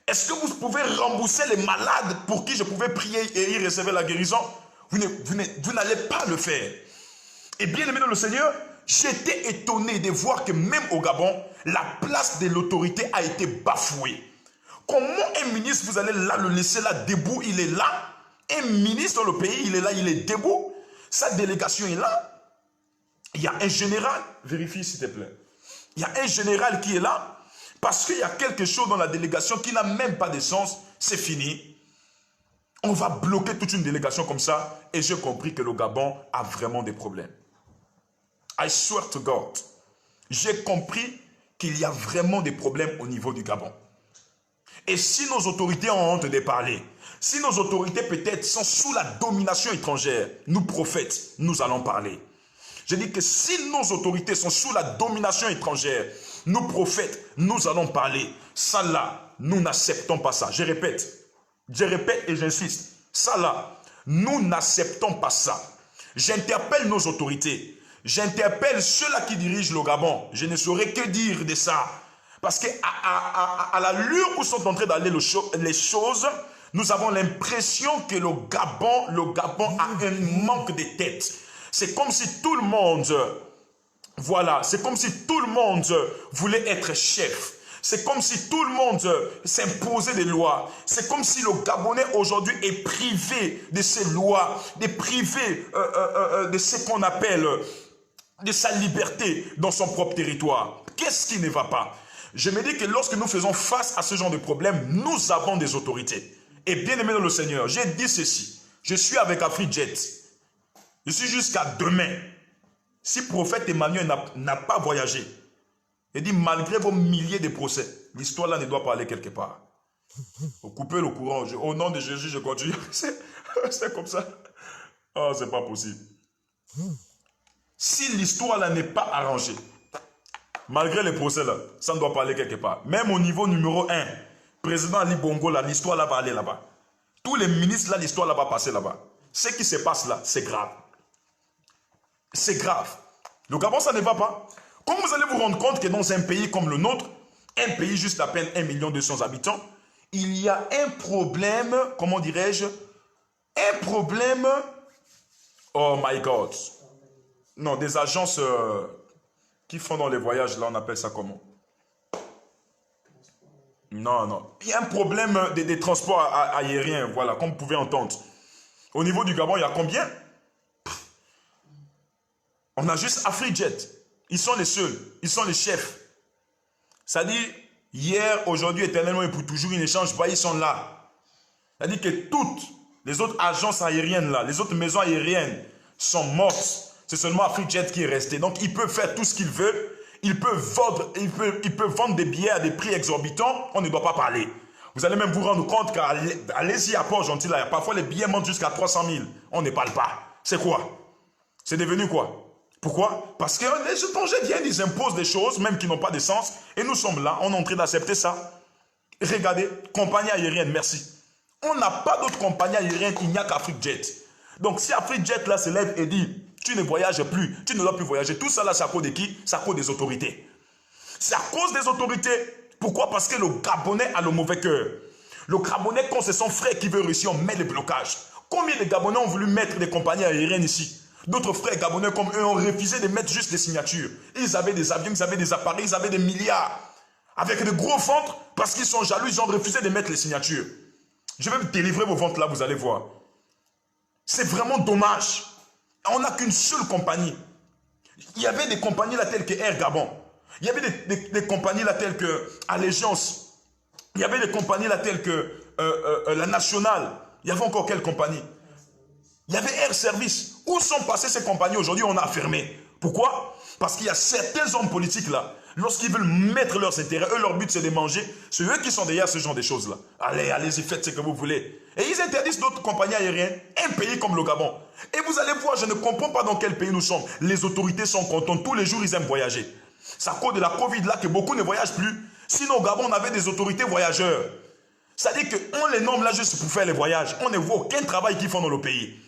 Est-ce que vous pouvez rembourser les malades pour qui je pouvais prier et y recevoir la guérison? Vous n'allez pas le faire. Et bien aimé dans le Seigneur, j'étais étonné de voir que même au Gabon, la place de l'autorité a été bafouée. Comment un ministre, vous allez là le laisser là debout, il est là. Un ministre dans le pays, il est là, il est debout. Sa délégation est là. Il y a un général, vérifie s'il te plaît. Il y a un général qui est là. Parce qu'il y a quelque chose dans la délégation qui n'a même pas de sens, c'est fini. On va bloquer toute une délégation comme ça et j'ai compris que le Gabon a vraiment des problèmes. I swear to God, j'ai compris qu'il y a vraiment des problèmes au niveau du Gabon. Et si nos autorités ont honte de parler, si nos autorités peut-être sont sous la domination étrangère, nous prophètes, nous allons parler. Je dis que si nos autorités sont sous la domination étrangère, nous prophètes, nous allons parler. Ça là, nous n'acceptons pas ça. Je répète et j'insiste. Ça là, nous n'acceptons pas ça. J'interpelle nos autorités. J'interpelle ceux-là qui dirigent le Gabon. Je ne saurais que dire de ça. Parce qu'à l'allure où sont en train d'aller les choses, Nous avons l'impression que le Gabon a un manque de tête. C'est comme si tout le monde, voilà, c'est comme si tout le monde voulait être chef. C'est comme si tout le monde s'imposait des lois. C'est comme si le Gabonais aujourd'hui est privé de ses lois, est privé de ce qu'on appelle de sa liberté dans son propre territoire. Qu'est-ce qui ne va pas? Je me dis que lorsque nous faisons face à ce genre de problème, nous avons des autorités. Et bien aimé dans le Seigneur, j'ai dit ceci. Je suis avec AfriJet. Je suis jusqu'à demain. Si prophète Emmanuel n'a pas voyagé, il dit malgré vos milliers de procès, l'histoire là ne doit pas aller quelque part. Vous coupez le courant. Au nom de Jésus, je continue. C'est comme ça. Oh, c'est pas possible. Si l'histoire là n'est pas arrangée, malgré les procès là, ça ne doit pas aller quelque part. Même au niveau numéro 1, président Ali Bongo là, l'histoire là va aller là-bas. Tous les ministres là, l'histoire là va passer là-bas. Ce qui se passe là, c'est grave. C'est grave. Le Gabon, ça ne va pas. Comme vous allez vous rendre compte que dans un pays comme le nôtre, un pays juste à peine 1 200 000 habitants, il y a un problème, comment dirais-je, un problème, oh my God, non, des agences qui font dans les voyages, là, on appelle ça comment? Non, non. Il y a un problème des transports aériens, voilà, comme vous pouvez entendre. Au niveau du Gabon, il y a combien? On a juste AfriJet. Ils sont les seuls. Ils sont les chefs. C'est-à-dire, hier, aujourd'hui, éternellement et pour toujours, ils ne changent pas, ils sont là. C'est-à-dire que toutes les autres agences aériennes, là, les autres maisons aériennes sont mortes. C'est seulement AfriJet qui est resté. Donc, ils peuvent faire tout ce qu'ils veulent. Ils peuvent vendre des billets à des prix exorbitants. On ne doit pas parler. Vous allez même vous rendre compte qu'allez-y à Port-Gentil, là, parfois les billets montent jusqu'à 300 000. On ne parle pas. C'est quoi? C'est devenu quoi? Pourquoi? Parce que les étrangers viennent, ils imposent des choses, même qui n'ont pas de sens. Et nous sommes là, on est en train d'accepter ça. Regardez, compagnie aérienne, merci. On n'a pas d'autre compagnie aérienne, il n'y a qu'AfriJet. Donc si AfriJet là se lève et dit, tu ne voyages plus, tu ne dois plus voyager, tout ça là, c'est à cause de qui? C'est à cause des autorités. C'est à cause des autorités. Pourquoi? Parce que le Gabonais a le mauvais cœur. Le Gabonais, quand c'est son frère qui veut réussir, on met les blocages. Combien de Gabonais ont voulu mettre des compagnies aériennes ici? D'autres frères gabonais comme eux ont refusé de mettre juste des signatures. Ils avaient des avions, ils avaient des appareils, ils avaient des milliards. Avec de gros ventres, parce qu'ils sont jaloux, ils ont refusé de mettre les signatures. Je vais me délivrer vos ventres là, vous allez voir. C'est vraiment dommage. On n'a qu'une seule compagnie. Il y avait des compagnies là telles que Air Gabon. Il y avait des compagnies là telles que Allégeance. Il y avait des compagnies là telles que la Nationale. Il y avait encore quelle compagnie? Il y avait Air Service. Où sont passées ces compagnies aujourd'hui? On a fermé. Pourquoi? Parce qu'il y a certains hommes politiques là, lorsqu'ils veulent mettre leurs intérêts, eux, leur but c'est de manger, c'est eux qui sont derrière ce genre de choses là. Allez, allez-y, faites ce que vous voulez. Et ils interdisent d'autres compagnies aériennes, un pays comme le Gabon. Et vous allez voir, je ne comprends pas dans quel pays nous sommes. Les autorités sont contentes, tous les jours ils aiment voyager. C'est à cause de la Covid là que beaucoup ne voyagent plus. Sinon au Gabon, on avait des autorités voyageurs. C'est-à-dire qu'on les nomme là juste pour faire les voyages. On ne voit aucun travail qu'ils font dans le pays.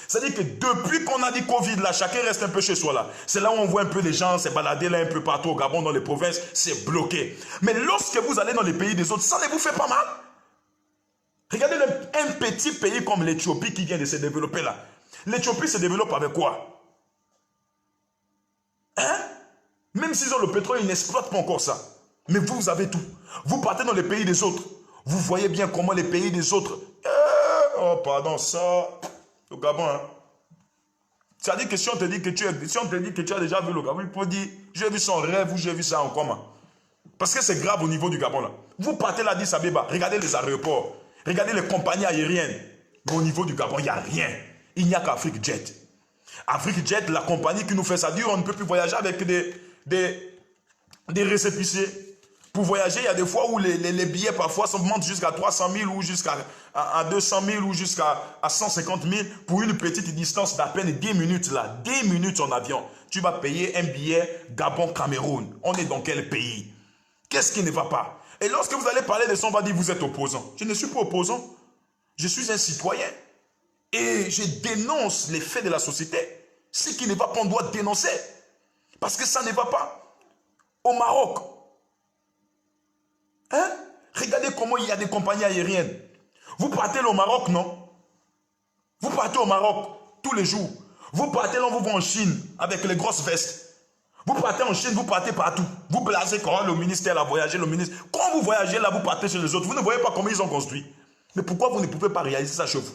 C'est-à-dire que depuis qu'on a dit Covid, là, chacun reste un peu chez soi, là. C'est là où on voit un peu les gens se balader là un peu partout au Gabon, dans les provinces, c'est bloqué. Mais lorsque vous allez dans les pays des autres, ça ne vous fait pas mal. Regardez un petit pays comme l'Éthiopie qui vient de se développer là. L'Éthiopie se développe avec quoi? Hein? Même s'ils ont le pétrole, ils n'exploitent pas encore ça. Mais vous avez tout. Vous partez dans les pays des autres. Vous voyez bien comment les pays des autres... oh, pardon, ça... Le Gabon, hein. C'est-à-dire que si on te dit que tu as déjà vu le Gabon, il faut dire, j'ai vu son rêve ou j'ai vu ça en comment. Parce que c'est grave au niveau du Gabon, là. Vous partez là, d'Addis Abeba, regardez les aéroports, regardez les compagnies aériennes. Mais au niveau du Gabon, il n'y a rien. Il n'y a qu'AfriJet. AfriJet, la compagnie qui nous fait ça dure, on ne peut plus voyager avec des récépissés. Pour voyager, il y a des fois où les billets parfois montent jusqu'à 300 000 ou jusqu'à 200 000 ou jusqu'à 150 000 pour une petite distance d'à peine 10 minutes là. 10 minutes en avion. Tu vas payer un billet Gabon-Cameroun. On est dans quel pays? Qu'est-ce qui ne va pas? Et lorsque vous allez parler de ça, on va dire vous êtes opposant. Je ne suis pas opposant. Je suis un citoyen. Et je dénonce les faits de la société. Ce qui ne va pas, on doit dénoncer. Parce que ça ne va pas. Au Maroc, hein? Regardez comment il y a des compagnies aériennes. Vous partez au Maroc, non? Vous partez au Maroc tous les jours. Vous partez là, vous va en Chine avec les grosses vestes. Vous partez en Chine, vous partez partout. Vous blasez quand le ministère a voyagé, le ministre. Quand vous voyagez là, vous partez chez les autres. Vous ne voyez pas comment ils ont construit. Mais pourquoi vous ne pouvez pas réaliser ça chez vous?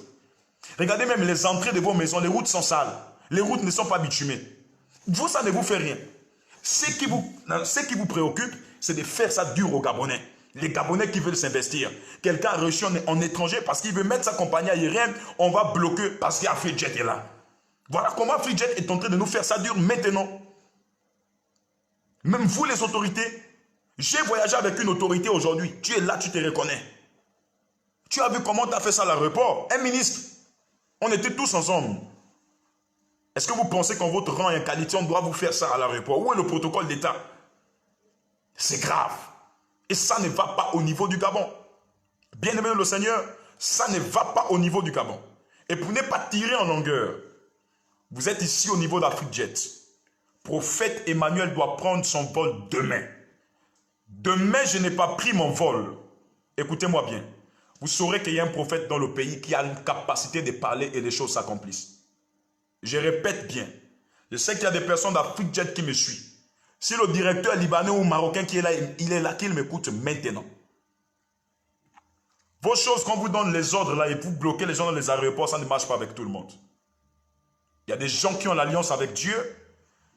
Regardez même les entrées de vos maisons, les routes sont sales. Les routes ne sont pas bitumées. Vous, ça ne vous fait rien. Ce qui vous préoccupe, c'est de faire ça dur aux Gabonais. Les Gabonais qui veulent s'investir. Quelqu'un a reçu en étranger parce qu'il veut mettre sa compagnie aérienne, on va bloquer parce qu'il y a Freejet est là. Voilà comment Freejet est en train de nous faire ça dur maintenant. Même vous les autorités, j'ai voyagé avec une autorité aujourd'hui. Tu es là, tu te reconnais. Tu as vu comment tu as fait ça à l'aéroport? Un ministre. On était tous ensemble. Est-ce que vous pensez qu'en votre rang et qualité, on doit vous faire ça à l'aéroport? Où est le protocole d'État? C'est grave. Et ça ne va pas au niveau du Gabon. Bien aimé le Seigneur, ça ne va pas au niveau du Gabon. Et pour ne pas tirer en longueur, vous êtes ici au niveau d'Afrique-Jet. Prophète Emmanuel doit prendre son vol demain. Demain, je n'ai pas pris mon vol. Écoutez-moi bien. Vous saurez qu'il y a un prophète dans le pays qui a une capacité de parler et les choses s'accomplissent. Je répète bien. Je sais qu'il y a des personnes d'Afrique-Jet qui me suivent. Si le directeur libanais ou marocain qui est là, il est là, qu'il m'écoute maintenant. Vos choses, quand vous donnez les ordres là et vous bloquez les gens dans les aéroports, ça ne marche pas avec tout le monde. Il y a des gens qui ont l'alliance avec Dieu.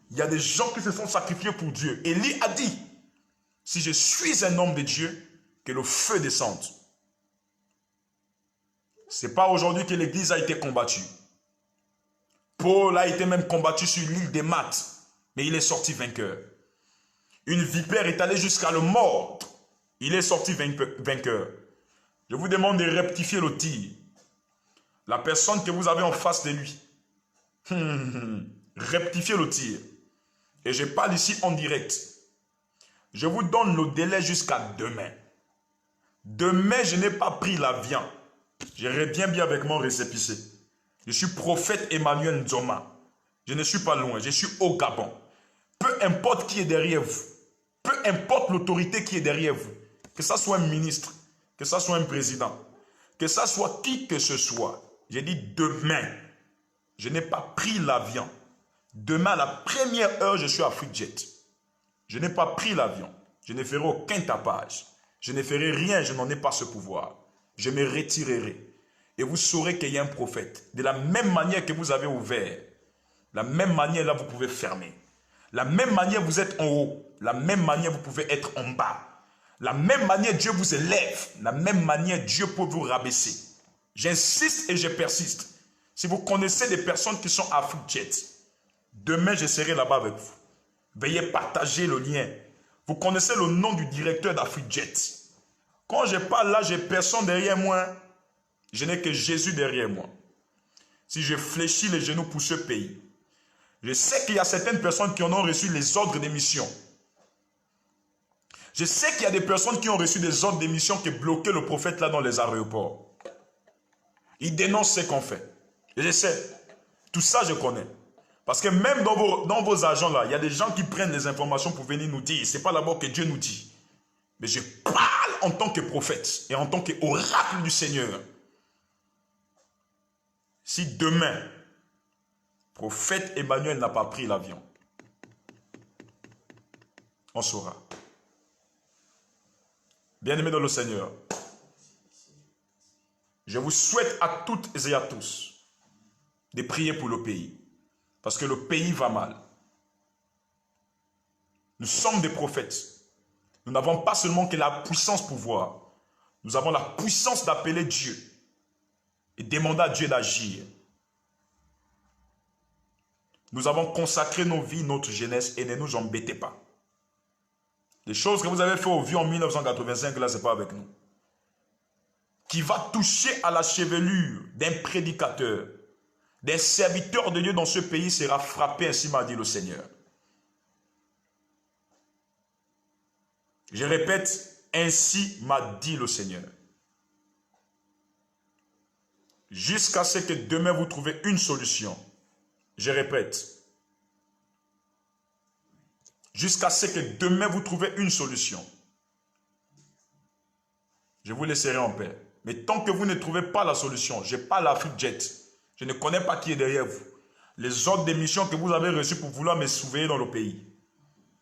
Il y a des gens qui se sont sacrifiés pour Dieu. Élie a dit, si je suis un homme de Dieu, que le feu descende. Ce n'est pas aujourd'hui que l'église a été combattue. Paul a été même combattu sur l'île des Mates, mais il est sorti vainqueur. Une vipère est allée jusqu'à le mordre. Il est sorti vainqueur. Je vous demande de rectifier le tir. La personne que vous avez en face de lui. Rectifiez le tir. Et je parle ici en direct. Je vous donne le délai jusqu'à demain. Demain, je n'ai pas pris l'avion. Je reviens bien avec mon récépissé. Je suis prophète Emmanuel Nzoma. Je ne suis pas loin, je suis au Gabon. Peu importe qui est derrière vous, peu importe l'autorité qui est derrière vous, que ça soit un ministre, que ça soit un président, que ça soit qui que ce soit, j'ai dit demain, je n'ai pas pris l'avion. Demain, à la première heure, je suis à Freejet. Je n'ai pas pris l'avion. Je ne ferai aucun tapage. Je ne ferai rien, je n'en ai pas ce pouvoir. Je me retirerai. Et vous saurez qu'il y a un prophète. De la même manière que vous avez ouvert, la même manière là vous pouvez fermer. La même manière vous êtes en haut, la même manière vous pouvez être en bas. La même manière Dieu vous élève, la même manière Dieu peut vous rabaisser. J'insiste et je persiste. Si vous connaissez des personnes qui sont à Freejet, demain je serai là-bas avec vous. Veuillez partager le lien. Vous connaissez le nom du directeur d'Afrique-Jet. Quand je parle là, j'ai personne derrière moi. Je n'ai que Jésus derrière moi. Si je fléchis les genoux pour ce pays, je sais qu'il y a certaines personnes qui en ont reçu les ordres d'émission. Je sais qu'il y a des personnes qui ont reçu des ordres d'émission qui bloquaient le prophète là dans les aéroports. Ils dénoncent ce qu'on fait. Et je sais, tout ça je connais. Parce que même dans vos agents là, il y a des gens qui prennent les informations pour venir nous dire. Ce n'est pas d'abord que Dieu nous dit. Mais je parle en tant que prophète et en tant qu'oracle du Seigneur. Si demain, prophète Emmanuel n'a pas pris l'avion, on saura. Bien-aimés dans le Seigneur, je vous souhaite à toutes et à tous de prier pour le pays. Parce que le pays va mal. Nous sommes des prophètes. Nous n'avons pas seulement que la puissance pour voir. Nous avons la puissance d'appeler Dieu et demander à Dieu d'agir. Nous avons consacré nos vies, notre jeunesse et ne nous embêtez pas. Les choses que vous avez fait au vieux en 1985, là, ce n'est pas avec nous. Qui va toucher à la chevelure d'un prédicateur, d'un serviteur de Dieu dans ce pays sera frappé, ainsi m'a dit le Seigneur. Je répète, ainsi m'a dit le Seigneur. Jusqu'à ce que demain vous trouvez une solution. Je répète. Jusqu'à ce que demain vous trouvez une solution. Je vous laisserai en paix. Mais tant que vous ne trouvez pas la solution, je n'ai pas l'Afrique-Jet. Je ne connais pas qui est derrière vous. Les ordres d'émission que vous avez reçus pour vouloir me surveiller dans le pays.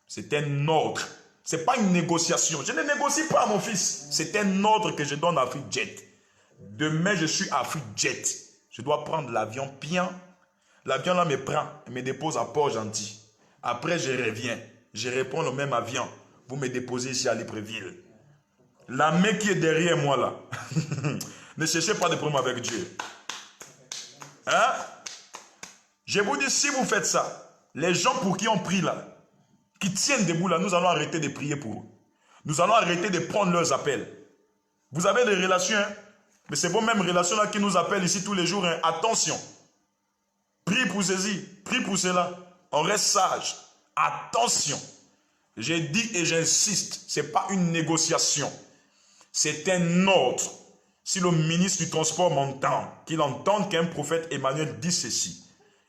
C'est un ordre. Ce n'est pas une négociation. Je ne négocie pas, mon fils. C'est un ordre que je donne à Afrique-Jet. Demain, je suis à Afrique-Jet. Je dois prendre l'avion bien. L'avion là me prend et me dépose à Port-Gentil. Après, je reviens. Je reprends le même avion. Vous me déposez ici à Libreville. La main qui est derrière moi là. Ne cherchez pas de problème avec Dieu. Hein? Je vous dis, si vous faites ça, les gens pour qui on prie là, qui tiennent debout là, nous allons arrêter de prier pour eux. Nous allons arrêter de prendre leurs appels. Vous avez des relations, hein? Mais c'est vos mêmes relations là qui nous appellent ici tous les jours. Hein? Attention. Prie pour ceci, prie pour cela. On reste sage. Attention. J'ai dit et j'insiste, ce n'est pas une négociation. C'est un ordre. Si le ministre du Transport m'entend, qu'il entende qu'un prophète Emmanuel dit ceci,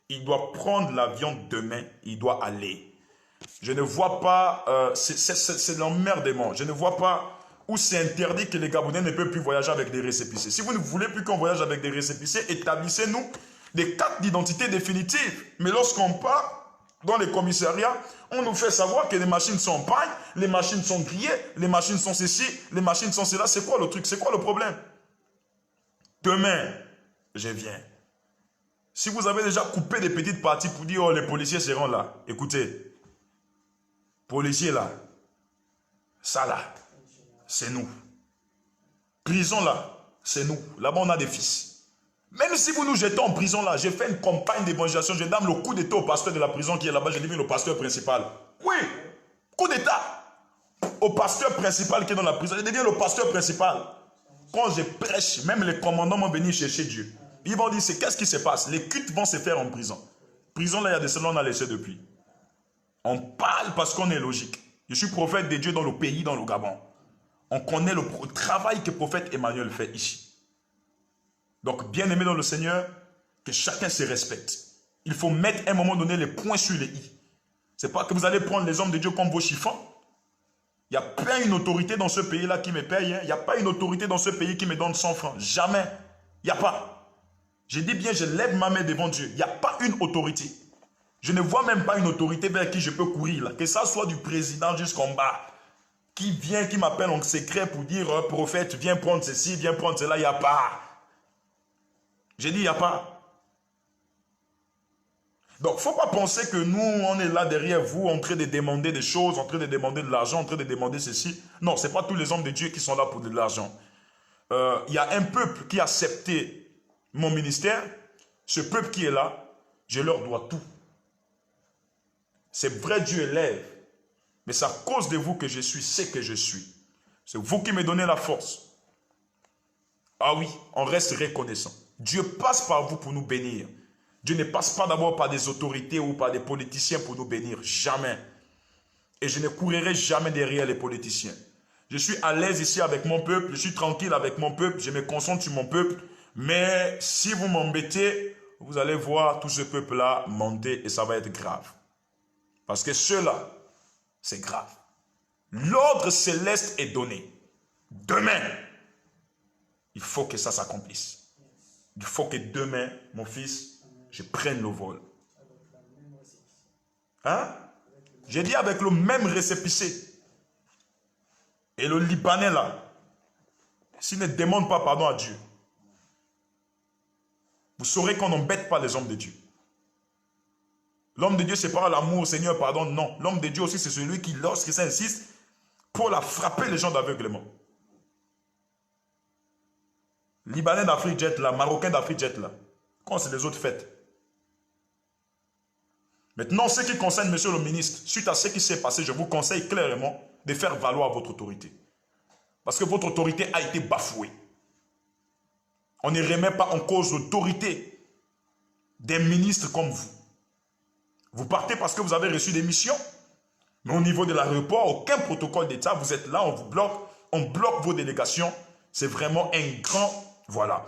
il doit prendre l'avion demain, il doit aller. Je ne vois pas, c'est l'emmerdement, je ne vois pas où c'est interdit que les Gabonais ne peuvent plus voyager avec des récépissés. Si vous ne voulez plus qu'on voyage avec des récépissés, établissez-nous des cartes d'identité définitives. Mais lorsqu'on part dans les commissariats, on nous fait savoir que les machines sont en panne, les machines sont grillées, les machines sont ceci, les machines sont cela. C'est quoi le truc? C'est quoi le problème? Demain, je viens. Si vous avez déjà coupé des petites parties pour dire, oh, les policiers seront là. Écoutez, policiers là, ça là, c'est nous. Prison là, c'est nous. Là-bas, on a des fils. Même si vous nous jetez en prison là, j'ai fait une campagne d'évangélisation, je donne le coup d'état au pasteur de la prison qui est là-bas, je deviens le pasteur principal. Oui, coup d'état au pasteur principal qui est dans la prison, je deviens le pasteur principal. Quand je prêche, même les commandants vont venir chercher Dieu. Ils vont dire, qu'est-ce qui se passe? Les cultes vont se faire en prison. Prison là, il y a des salons, on a laissé depuis. On parle parce qu'on est logique. Je suis prophète de Dieu dans le pays, dans le Gabon. On connaît le travail que le prophète Emmanuel fait ici. Donc, bien aimé dans le Seigneur, que chacun se respecte. Il faut mettre à un moment donné les points sur les i. Ce n'est pas que vous allez prendre les hommes de Dieu comme vos chiffons. Il n'y a pas une autorité dans ce pays-là qui me paye. Hein. Il n'y a pas une autorité dans ce pays qui me donne 100 francs. Jamais. Il n'y a pas. Je dis bien, je lève ma main devant Dieu. Il n'y a pas une autorité. Je ne vois même pas une autorité vers qui je peux courir. Là. Que ça soit du président jusqu'en bas. Qui vient, qui m'appelle en secret pour dire, prophète, viens prendre ceci, viens prendre cela. Il n'y a pas. J'ai dit, il n'y a pas. Donc, il ne faut pas penser que nous, on est là derrière vous, en train de demander des choses, en train de demander de l'argent, en train de demander ceci. Non, ce n'est pas tous les hommes de Dieu qui sont là pour de l'argent. Il y a un peuple qui a accepté mon ministère. Ce peuple qui est là, je leur dois tout. C'est vrai, Dieu élève. Mais c'est à cause de vous que je suis ce que je suis. C'est vous qui me donnez la force. Ah oui, on reste reconnaissant. Dieu passe par vous pour nous bénir. Dieu ne passe pas d'abord par des autorités ou par des politiciens pour nous bénir. Jamais. Et je ne courrai jamais derrière les politiciens. Je suis à l'aise ici avec mon peuple. Je suis tranquille avec mon peuple. Je me concentre sur mon peuple. Mais si vous m'embêtez, vous allez voir tout ce peuple-là monter et ça va être grave. Parce que cela, c'est grave. L'ordre céleste est donné. Demain, il faut que ça s'accomplisse. Il faut que demain, mon fils, je prenne le vol. Hein? J'ai dit avec le même récépissé. Et le Libanais là, s'il ne demande pas pardon à Dieu, vous saurez qu'on n'embête pas les hommes de Dieu. L'homme de Dieu, c'est pas l'amour, Seigneur, pardon, non. L'homme de Dieu aussi, c'est celui qui, lorsqu'il s'insiste, pour la frapper les gens d'aveuglement. Libanais d'Afrique Jet là, Marocain d'Afrique Jet là. Quand c'est les autres fêtes. Maintenant, ce qui concerne monsieur le ministre, suite à ce qui s'est passé, je vous conseille clairement de faire valoir votre autorité. Parce que votre autorité a été bafouée. On ne remet pas en cause l'autorité des ministres comme vous. Vous partez parce que vous avez reçu des missions. Mais au niveau de l'aéroport, aucun protocole d'État, vous êtes là, on bloque vos délégations. C'est vraiment un grand, voilà,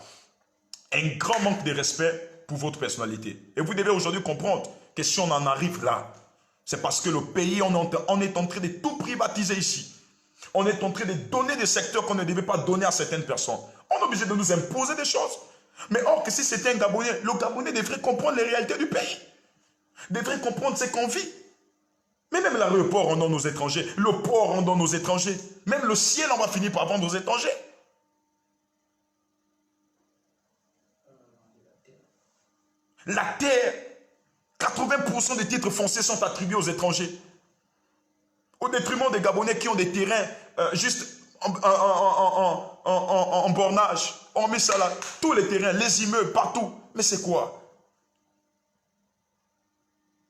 un grand manque de respect pour votre personnalité. Et vous devez aujourd'hui comprendre que si on en arrive là, c'est parce que le pays, on est en train de tout privatiser ici. On est en train de donner des secteurs qu'on ne devait pas donner à certaines personnes. On est obligé de nous imposer des choses. Mais or que si c'était un Gabonais, le Gabonais devrait comprendre les réalités du pays. Devrait comprendre ce qu'on vit. Mais même l'aéroport, on donne aux étrangers. Le port, on donne aux étrangers. Même le ciel, on va finir par vendre aux étrangers. La terre, 80% des titres fonciers sont attribués aux étrangers. Au détriment des Gabonais qui ont des terrains juste en bornage. On met ça là, tous les terrains, les immeubles, partout. Mais c'est quoi?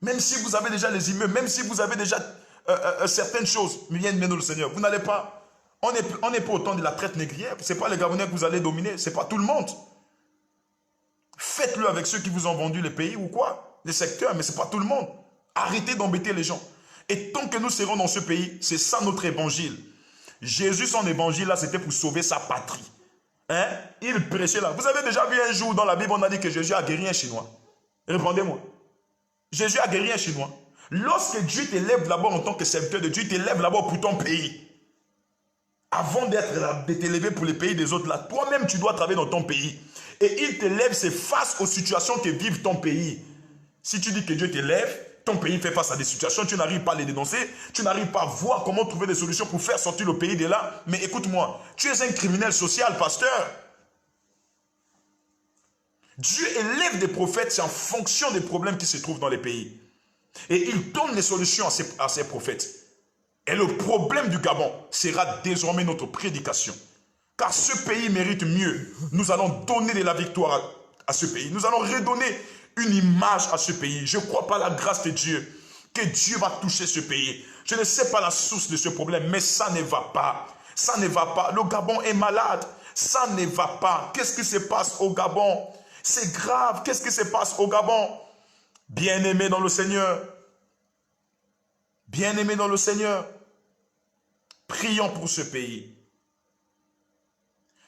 Même si vous avez déjà les immeubles, même si vous avez déjà certaines choses, mais bien le Seigneur, vous n'allez pas. On n'est pas au temps de la traite négrière. Ce n'est pas les Gabonais que vous allez dominer, ce n'est pas tout le monde. Faites-le avec ceux qui vous ont vendu les pays ou quoi, les secteurs, mais ce n'est pas tout le monde. Arrêtez d'embêter les gens. Et tant que nous serons dans ce pays, c'est ça notre évangile. Jésus, son évangile, là, c'était pour sauver sa patrie. Hein? Il prêchait là. Vous avez déjà vu un jour dans la Bible, on a dit que Jésus a guéri un Chinois. Répondez-moi. Jésus a guéri un Chinois. Lorsque Dieu t'élève là-bas en tant que serviteur de Dieu, il t'élève là-bas pour ton pays. Avant de t'élever pour les pays des autres là, toi-même tu dois travailler dans ton pays. Et il t'élève, c'est face aux situations que vive ton pays. Si tu dis que Dieu t'élève, ton pays fait face à des situations, tu n'arrives pas à les dénoncer, tu n'arrives pas à voir comment trouver des solutions pour faire sortir le pays de là. Mais écoute-moi, tu es un criminel social, pasteur. Dieu élève des prophètes, c'est en fonction des problèmes qui se trouvent dans les pays. Et il donne les solutions à ces prophètes. Et le problème du Gabon sera désormais notre prédication. Car ce pays mérite mieux. Nous allons donner de la victoire à ce pays. Nous allons redonner une image à ce pays. Je crois par la grâce de Dieu que Dieu va toucher ce pays. Je ne sais pas la source de ce problème, mais ça ne va pas. Ça ne va pas. Le Gabon est malade. Ça ne va pas. Qu'est-ce qui se passe au Gabon? C'est grave. Qu'est-ce qui se passe au Gabon? Bien-aimés dans le Seigneur. Bien-aimés dans le Seigneur. Prions pour ce pays.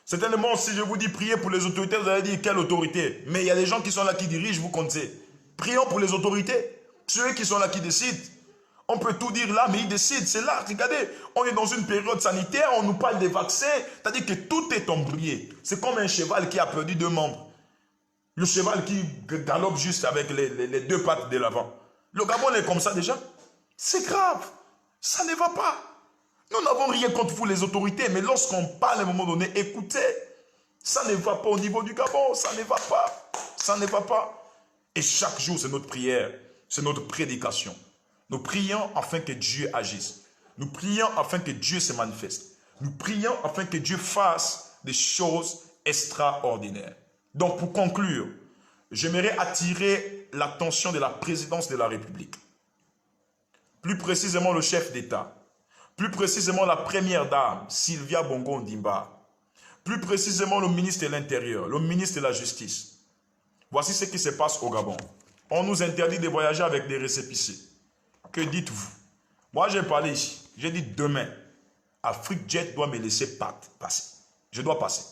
Certainement, si je vous dis prier pour les autorités, vous allez dire quelle autorité? Mais il y a des gens qui sont là qui dirigent, vous comptez. Prions pour les autorités. Ceux qui sont là qui décident. On peut tout dire là, mais ils décident. C'est là, regardez, on est dans une période sanitaire, on nous parle des vaccins. C'est-à-dire que tout est embrayé. C'est comme un cheval qui a perdu 2 membres. Le cheval qui galope juste avec les 2 pattes de l'avant. Le Gabon est comme ça déjà. C'est grave. Ça ne va pas. Nous n'avons rien contre vous les autorités, mais lorsqu'on parle à un moment donné, écoutez, ça ne va pas au niveau du Gabon, ça ne va pas, ça ne va pas. Et chaque jour, c'est notre prière, c'est notre prédication. Nous prions afin que Dieu agisse. Nous prions afin que Dieu se manifeste. Nous prions afin que Dieu fasse des choses extraordinaires. Donc pour conclure, j'aimerais attirer l'attention de la présidence de la République. Plus précisément le chef d'État. Plus précisément la première dame, Sylvia Bongo Ondimba. Plus précisément le ministre de l'Intérieur, le ministre de la Justice. Voici ce qui se passe au Gabon. On nous interdit de voyager avec des récépissés. Que dites-vous? Moi j'ai parlé ici. J'ai dit demain, AfriqueJet doit me laisser passer. Je dois passer.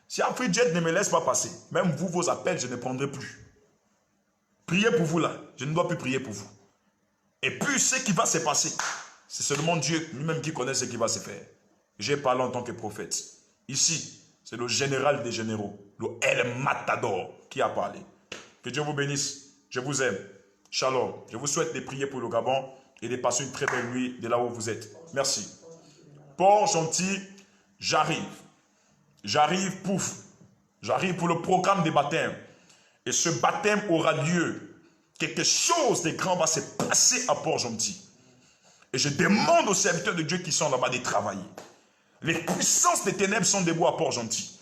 Si AfriqueJet ne me laisse pas passer, même vous, vos appels, je ne prendrai plus. Priez pour vous là. Je ne dois plus prier pour vous. Et puis ce qui va se passer, c'est seulement Dieu lui-même qui connaît ce qui va se faire. J'ai parlé en tant que prophète. Ici, c'est le général des généraux, le El Matador, qui a parlé. Que Dieu vous bénisse. Je vous aime. Shalom. Je vous souhaite de prier pour le Gabon et de passer une très belle nuit de là où vous êtes. Merci. Port-Gentil, j'arrive. J'arrive, pouf. J'arrive pour le programme des baptêmes. Et ce baptême aura lieu. Quelque chose de grand va se passer à Port-Gentil. Et je demande aux serviteurs de Dieu qui sont là-bas de travailler. Les puissances des ténèbres sont debout à Port-Gentil.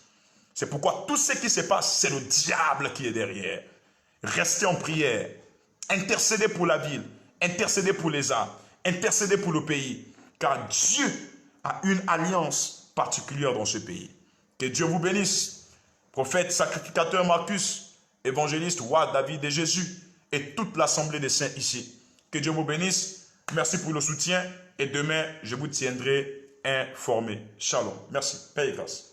C'est pourquoi tout ce qui se passe, c'est le diable qui est derrière. Restez en prière. Intercédez pour la ville. Intercédez pour les âmes. Intercédez pour le pays. Car Dieu a une alliance particulière dans ce pays. Que Dieu vous bénisse. Prophète, sacrificateur Marcus, évangéliste, roi David et Jésus et toute l'assemblée des saints ici. Que Dieu vous bénisse. Merci pour le soutien et demain, je vous tiendrai informé. Shalom. Merci. Paix et grâce.